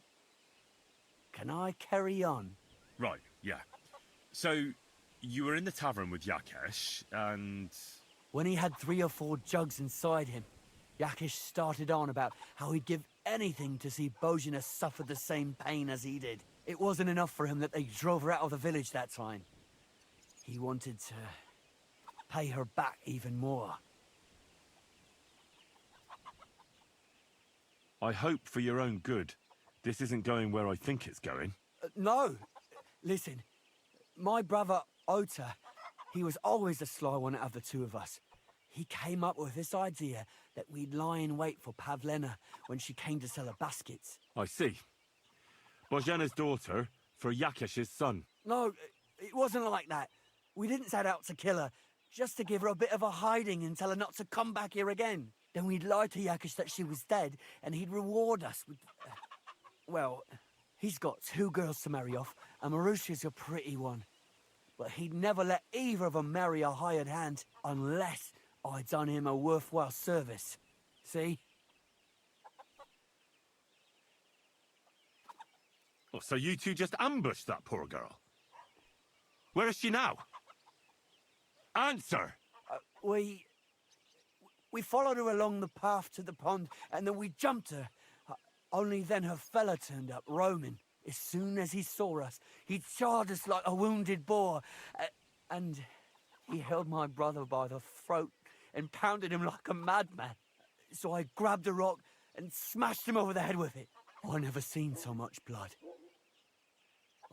I carry on? Right, yeah. So, you were in the tavern with Yakesh, and... When he had 3 or 4 jugs inside him, Yakish started on about how he'd give anything to see Bozhina suffer the same pain as he did. It wasn't enough for him that they drove her out of the village that time. He wanted to pay her back even more. I hope for your own good, this isn't going where I think it's going. No! Listen, my brother, Ota, he was always the sly one out of the two of us. He came up with this idea that we'd lie in wait for Pavlena when she came to sell her baskets. I see. Bozhana's daughter for Yakesh's son. No, it wasn't like that. We didn't set out to kill her, just to give her a bit of a hiding and tell her not to come back here again. Then we'd lie to Yakesh that she was dead, and he'd reward us with... well, he's got 2 girls to marry off, and Marusha's a pretty one. But he'd never let either of them marry a hired hand unless I'd done him a worthwhile service. See? Oh, so you two just ambushed that poor girl? Where is she now? Answer! We followed her along the path to the pond, and then we jumped her. Only then her fella turned up, Roman. As soon as he saw us, he charged us like a wounded boar. And he held my brother by the throat and pounded him like a madman. So I grabbed a rock and smashed him over the head with it. I never seen so much blood.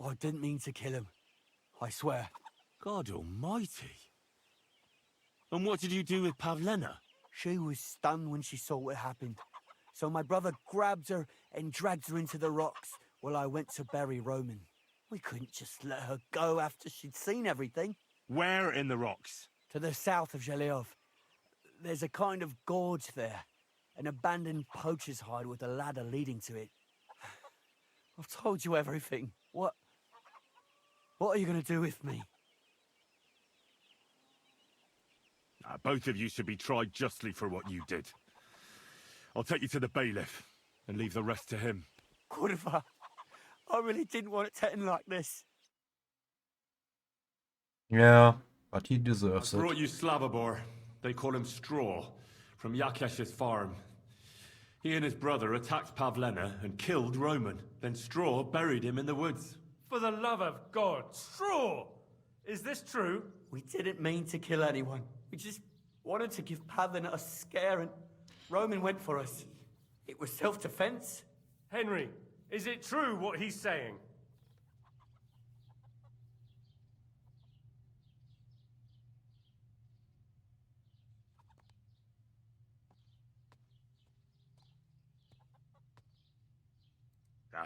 I didn't mean to kill him, I swear. God almighty. And what did you do with Pavlena? She was stunned when she saw what happened. So my brother grabbed her and dragged her into the rocks while I went to bury Roman. We couldn't just let her go after she'd seen everything. Where in the rocks? To the south of Zhelyov. There's a kind of gorge there. An abandoned poacher's hide with a ladder leading to it. I've told you everything. What are you going to do with me? Both of you should be tried justly for what you did. I'll take you to the bailiff and leave the rest to him. Kurva, I really didn't want it to end like this. Yeah, but he I deserves it. brought you Slavobor. They call him Straw, from Yakesh's farm. He and his brother attacked Pavlena and killed Roman. Then Straw buried him in the woods. For the love of God, Straw! Is this true? We didn't mean to kill anyone. We just wanted to give Pavlena a scare, and Roman went for us. It was self-defense. Henry, is it true what he's saying?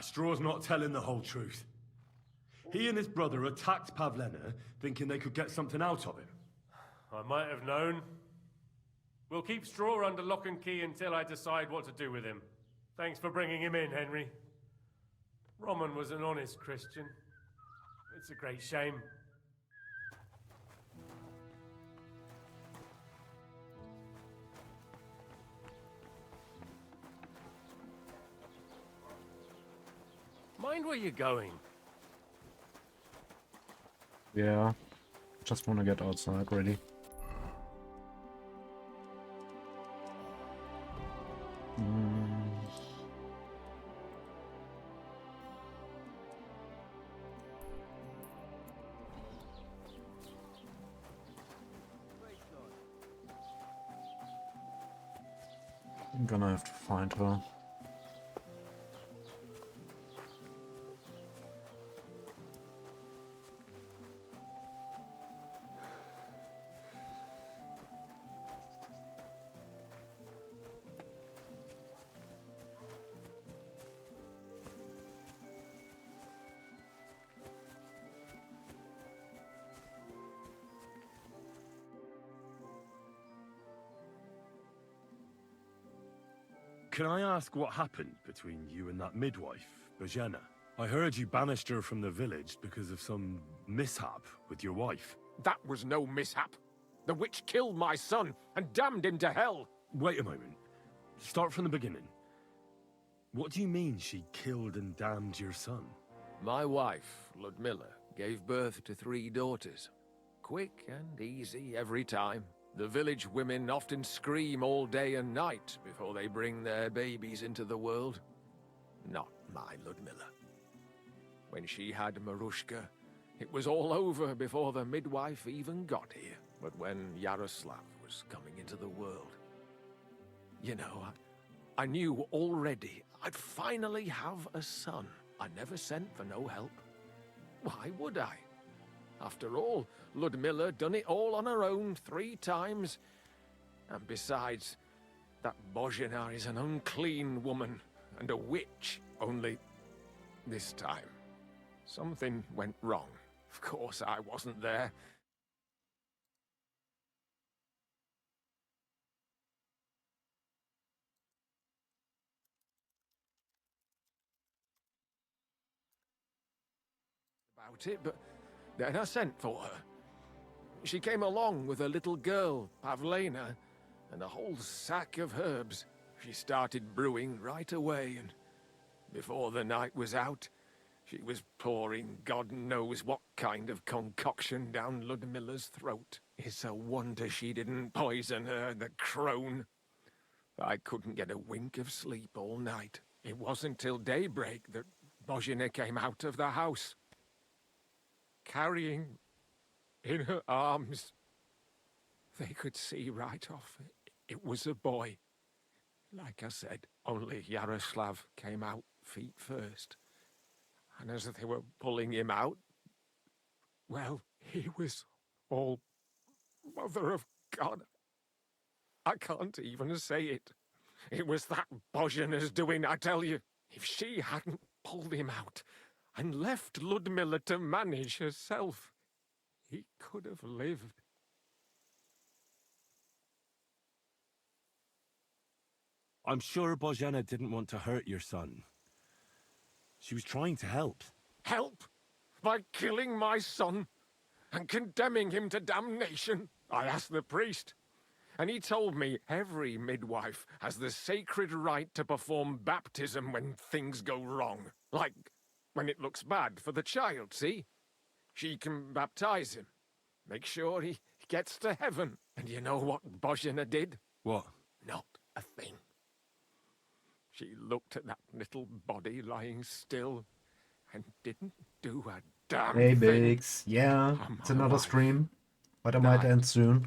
Straw's not telling the whole truth. He and his brother attacked Pavlena, thinking they could get something out of him. I might have known. We'll keep Straw under lock and key until I decide what to do with him. Thanks for bringing him in, Henry. Roman was an honest Christian. It's a great shame. Mind where you're going. Yeah, just want to get outside really. I'm gonna have to find her. Can I ask what happened between you and that midwife, Bojena? I heard you banished her from the village because of some mishap with your wife. That was no mishap. The witch killed my son and damned him to hell. Wait a moment. Start from the beginning. What do you mean she killed and damned your son? My wife, Ludmilla, gave birth to 3 daughters. Quick and easy every time. The village women often scream all day and night before they bring their babies into the world. Not my Ludmilla. When she had Marushka, it was all over before the midwife even got here. But when Yaroslav was coming into the world, you know, I knew already I'd finally have a son. I never sent for no help. Why would I? After all, Ludmilla done it all on her own 3 times. And besides, that Bozhena is an unclean woman and a witch. Only this time, something went wrong. Of course, I wasn't there. About it, but then I sent for her. She came along with a little girl, Pavlena, and a whole sack of herbs. She started brewing right away, and before the night was out, she was pouring God knows what kind of concoction down Ludmilla's throat. It's a wonder she didn't poison her, the crone. I couldn't get a wink of sleep all night. It wasn't till daybreak that Bozhina came out of the house, carrying in her arms. They could see right off it was a boy. Like I said, only Yaroslav came out feet first. And as they were pulling him out, well, he was all Mother of God. I can't even say it. It was that Bozhina's doing, I tell you. If she hadn't pulled him out and left Ludmilla to manage herself, he could have lived. I'm sure Bozhena didn't want to hurt your son. She was trying to help. Help? By killing my son and condemning him to damnation? I asked the priest, and he told me every midwife has the sacred right to perform baptism when things go wrong. Like when it looks bad for the child, see? She can baptize him, make sure he gets to heaven. And you know what Bozhina did? What? Not a thing. She looked at that little body lying still and didn't do a damn Hey, thing. Biggs. Yeah, And it's my another wife stream, but I might died end soon.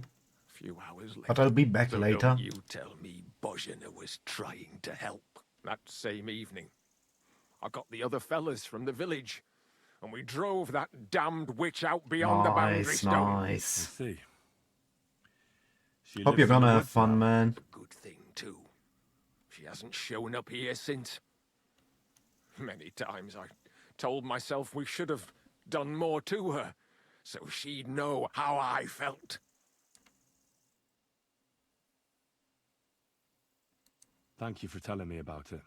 a few hours later. But I'll be back So later. don't you tell me Bozhina was trying to help. That same evening, I got the other fellas from the village, and we drove that damned witch out beyond the boundary stone. Nice. I see. She Hope lives you're in the gonna have woods fun, now. man. Good thing, too. She hasn't shown up here since. Many times I told myself we should have done more to her, so she'd know how I felt. Thank you for telling me about it.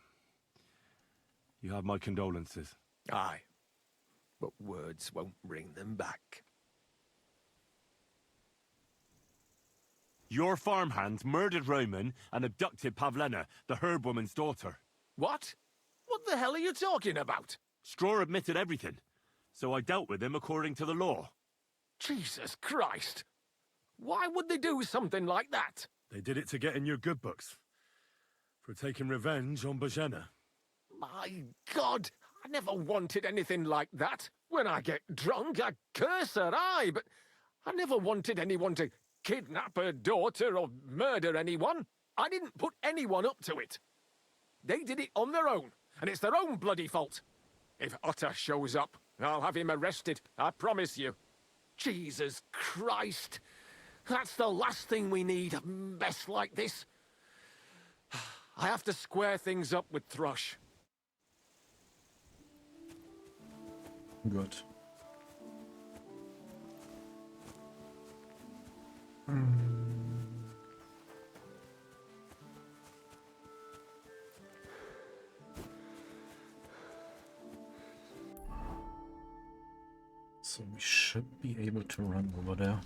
You have my condolences. Aye, but words won't bring them back. Your farmhands murdered Roman and abducted Pavlena, the herb woman's daughter. What? What the hell are you talking about? Straw admitted everything, so I dealt with him according to the law. Jesus Christ! Why would they do something like that? They did it to get in your good books. For taking revenge on Bozhena. My God! I never wanted anything like that. When I get drunk, I curse her, aye, but I never wanted anyone to kidnap her daughter or murder anyone. I didn't put anyone up to it. They did it on their own, and it's their own bloody fault. If Otter shows up, I'll have him arrested, I promise you. Jesus Christ! That's the last thing we need, a mess like this. I have to square things up with Thrush. Good. So we should be able to run over there.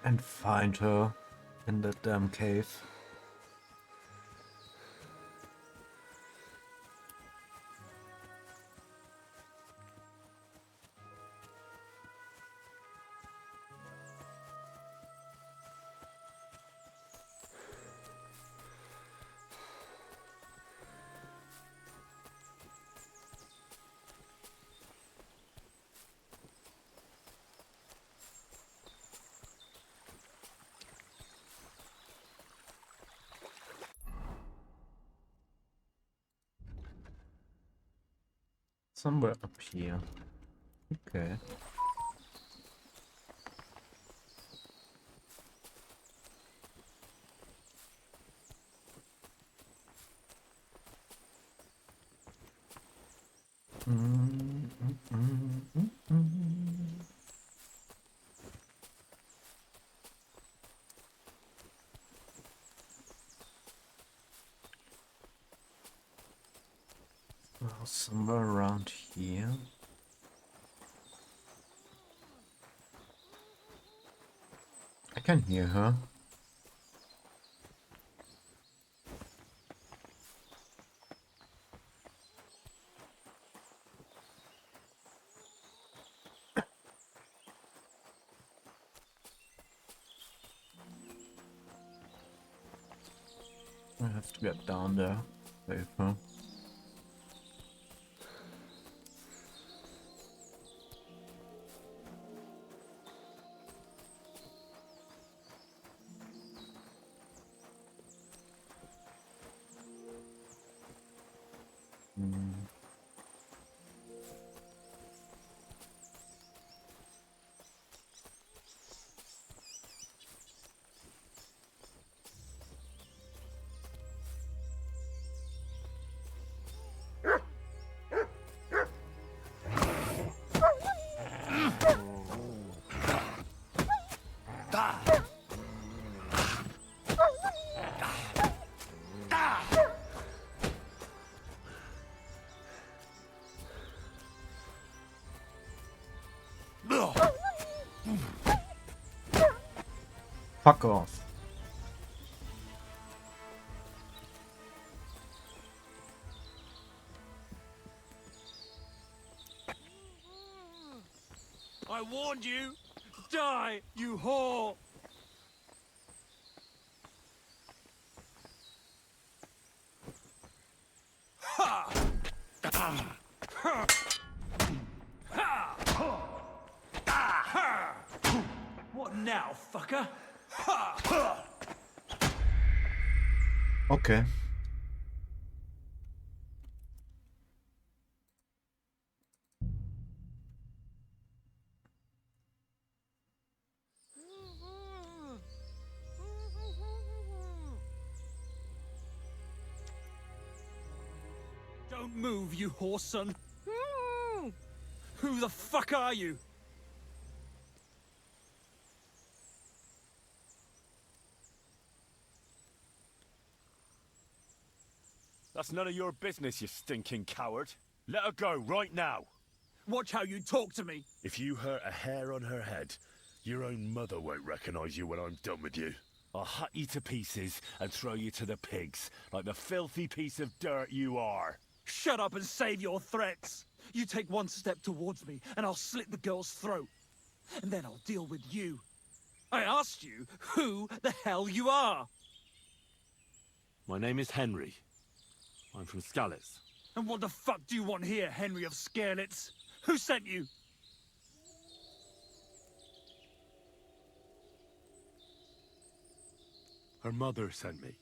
And find her in that damn cave. Somewhere up here. Okay. Well, somewhere around here. I can hear her. I have to get down there Safer. Fuck off. I warned you! Die, you whore! Ha! Ha! Ha! What now, fucker? Ha! Okay. Don't move, you horse son. Who the fuck are you? That's none of your business, you stinking coward. Let her go right now. Watch how you talk to me. If you hurt a hair on her head, your own mother won't recognize you when I'm done with you. I'll hut you to pieces and throw you to the pigs, like the filthy piece of dirt you are. Shut up and save your threats. You take one step towards me and I'll slit the girl's throat. And then I'll deal with you. I asked you who the hell you are. My name is Henry. I'm from Skalitz. And what the fuck do you want here, Henry of Skalitz? Who sent you? Her mother sent me.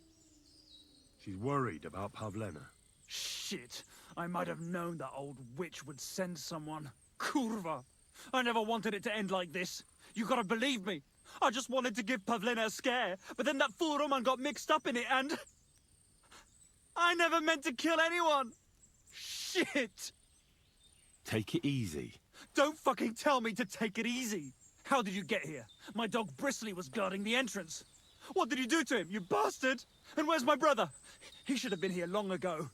She's worried about Pavlena. Shit. I might have known that old witch would send someone. Kurva. I never wanted it to end like this. You gotta believe me. I just wanted to give Pavlena a scare, but then that fool Roman got mixed up in it and... I never meant to kill anyone. Shit. Take it easy. Don't fucking tell me to take it easy. How did you get here? My dog Bristly was guarding the entrance. What did you do to him, you bastard? And where's my brother? He should have been here long ago.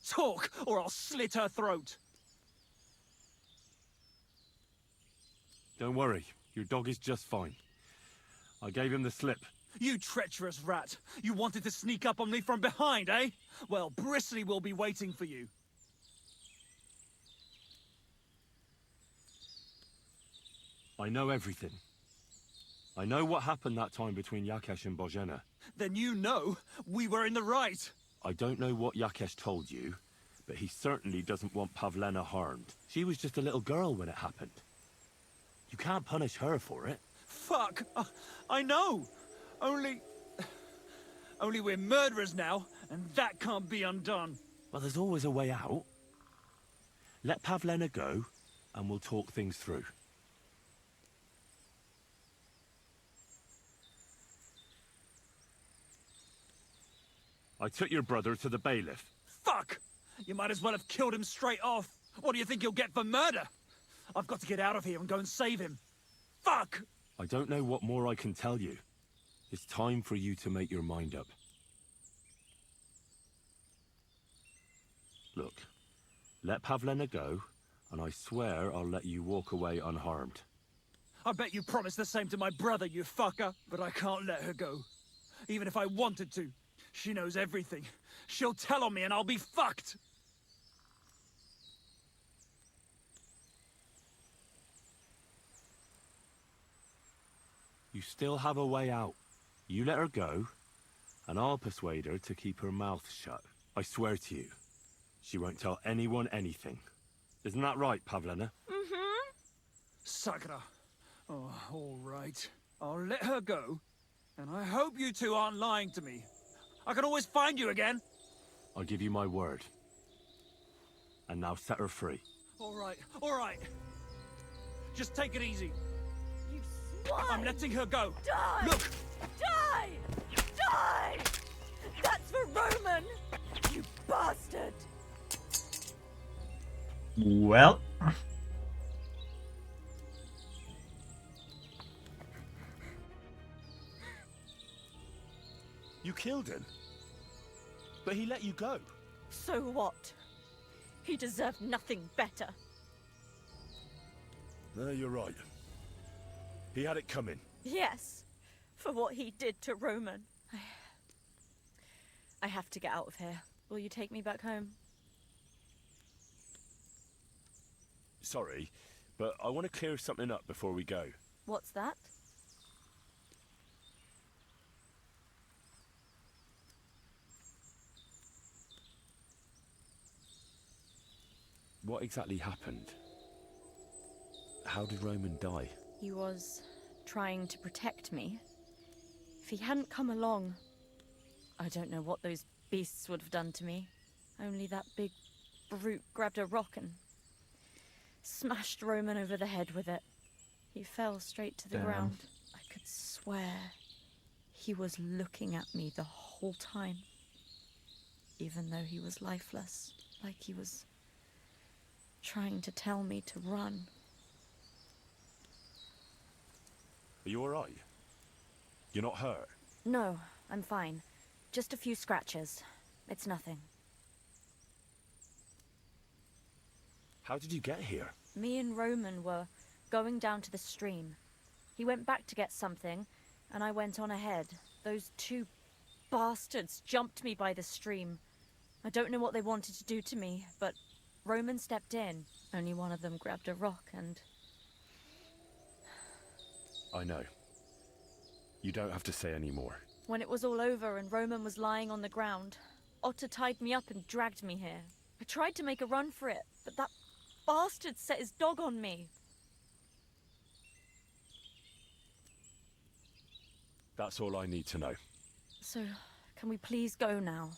Talk, or I'll slit her throat. Don't worry, your dog is just fine. I gave him the slip. You treacherous rat. You wanted to sneak up on me from behind, eh? Well, Bristly will be waiting for you. I know everything. I know what happened that time between Yakesh and Bozhena. Then you know we were in the right. I don't know what Yakesh told you, but he certainly doesn't want Pavlena harmed. She was just a little girl when it happened. You can't punish her for it. Fuck. I know. Only we're murderers now, and that can't be undone. Well, there's always a way out. Let Pavlena go, and we'll talk things through. I took your brother to the bailiff. Fuck! You might as well have killed him straight off. What do you think you'll get for murder? I've got to get out of here and go and save him. Fuck! I don't know what more I can tell you. It's time for you to make your mind up. Look, let Pavlena go, and I swear I'll let you walk away unharmed. I bet you promised the same to my brother, you fucker. But I can't let her go. Even if I wanted to. She knows everything. She'll tell on me and I'll be fucked. You still have a way out. You let her go, and I'll persuade her to keep her mouth shut. I swear to you, she won't tell anyone anything. Isn't that right, Pavlena? Mm-hmm. Sakura. Oh, all right. I'll let her go. And I hope you two aren't lying to me. I can always find you again. I'll give you my word. And now set her free. All right, all right. Just take it easy. You swine! I'm letting her go. Die! Look! Die! Die! That's for Roman! You bastard! Well. You killed him? But he let you go. So what? He deserved nothing better. No, you're right. He had it coming. Yes, for what he did to Roman. I have to get out of here. Will you take me back home? Sorry, but I want to clear something up before we go. What's that? What exactly happened? How did Roman die? He was trying to protect me. If he hadn't come along, I don't know what those beasts would have done to me. Only that big brute grabbed a rock and smashed Roman over the head with it. He fell straight to the Damn. ground. I could swear he was looking at me the whole time. Even though he was lifeless, like he was trying to tell me to run. Are you alright? You're not hurt? No, I'm fine. Just a few scratches. It's nothing. How did you get here? Me and Roman were going down to the stream. He went back to get something, and I went on ahead. Those two bastards jumped me by the stream. I don't know what they wanted to do to me, but Roman stepped in. Only one of them grabbed a rock and... I know. You don't have to say any more. When it was all over and Roman was lying on the ground, Otter tied me up and dragged me here. I tried to make a run for it, but that bastard set his dog on me. That's all I need to know. So, can we please go now?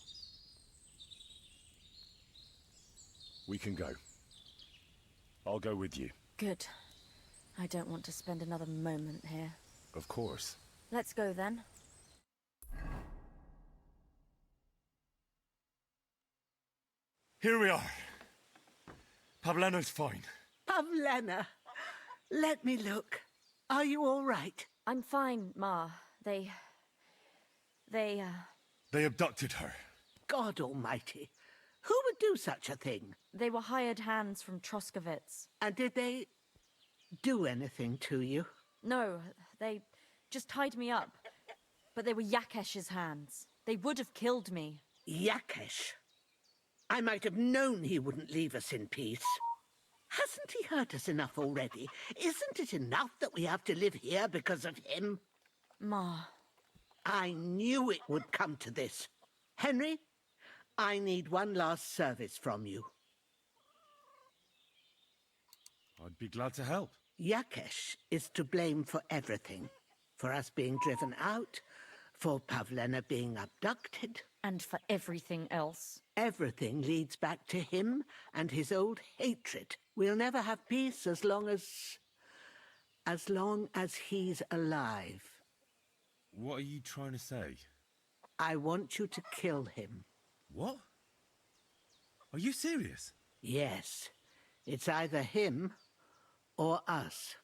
We can go. I'll go with you. Good. I don't want to spend another moment here. Of course. Let's go then. Here we are. Pavlena's fine. Pavlena, let me look. Are you all right? I'm fine, Ma. They They abducted her. God almighty. Who would do such a thing? They were hired hands from Troskovitz. And did they do anything to you? No, they just tied me up. But they were Yakesh's hands. They would have killed me. Yakesh? I might have known he wouldn't leave us in peace. Hasn't he hurt us enough already? Isn't it enough that we have to live here because of him? Ma. I knew it would come to this. Henry, I need one last service from you. I'd be glad to help. Yakesh is to blame for everything. For us being driven out, for Pavlena being abducted. And for everything else. Everything leads back to him and his old hatred. We'll never have peace as long as he's alive. What are you trying to say? I want you to kill him. What? Are you serious? Yes. It's either him or us.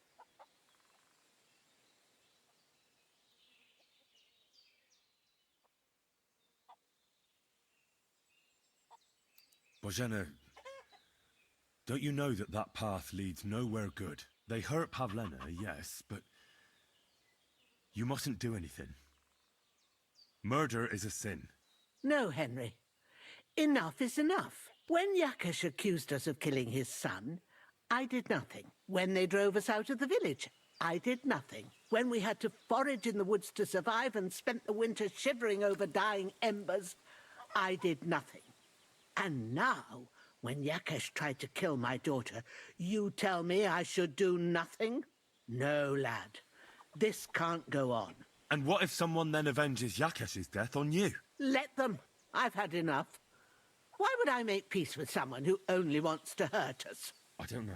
Bozhena, don't you know that that path leads nowhere good? They hurt Pavlena, yes, but you mustn't do anything. Murder is a sin. No, Henry. Enough is enough. When Yakesh accused us of killing his son, I did nothing. When they drove us out of the village, I did nothing. When we had to forage in the woods to survive and spent the winter shivering over dying embers, I did nothing. And now, when Yakesh tried to kill my daughter, you tell me I should do nothing? No, lad. This can't go on. And what if someone then avenges Yakesh's death on you? Let them. I've had enough. Why would I make peace with someone who only wants to hurt us? I don't know.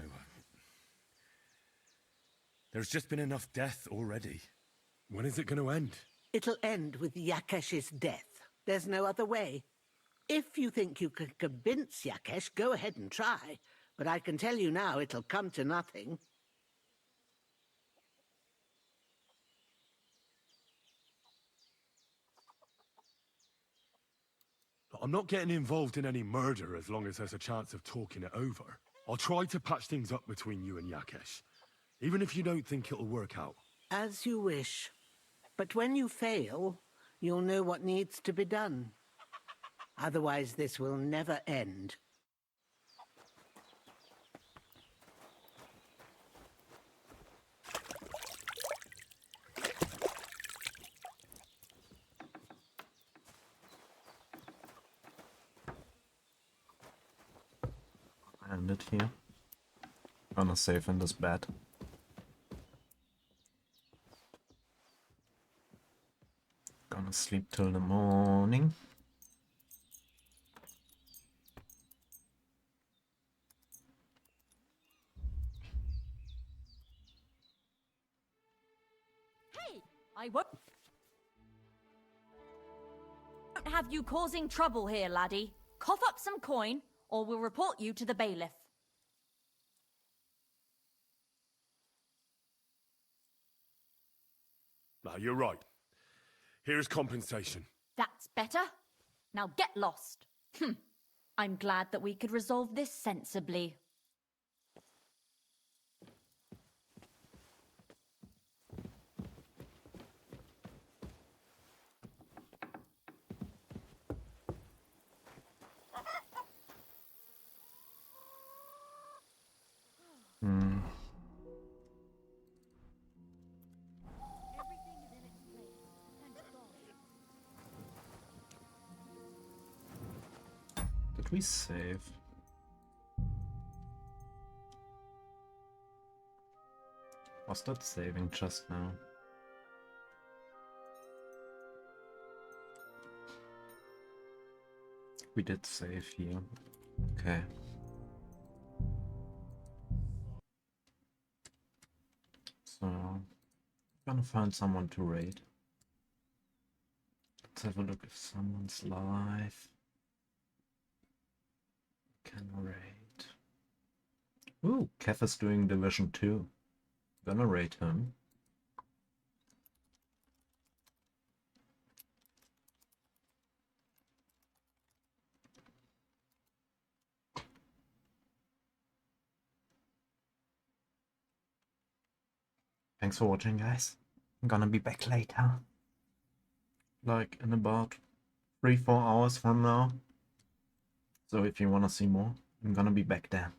There's just been enough death already. When is it going to end? It'll end with Yakesh's death. There's no other way. If you think you can convince Yakesh, go ahead and try. But I can tell you now it'll come to nothing. I'm not getting involved in any murder as long as there's a chance of talking it over. I'll try to patch things up between you and Yakesh, even if you don't think it'll work out. As you wish. But when you fail, you'll know what needs to be done. Otherwise, this will never end. End it here. Gonna save in this bed. Gonna sleep till the morning. Hey, I won't have you causing trouble here, laddie. Cough up some coin, or we'll report you to the bailiff. No, you're right. Here's compensation. That's better. Now get lost. I'm glad that we could resolve this sensibly. Did we save? Was that saving just now? We did save here. Okay. So, gonna find someone to raid. Let's have a look if someone's live. Can raid. Ooh, Kev is doing Division 2. Gonna raid him. Thanks for watching, guys. I'm gonna be back later. Like in about 3-4 hours from now. So if you wanna see more, I'm gonna be back there.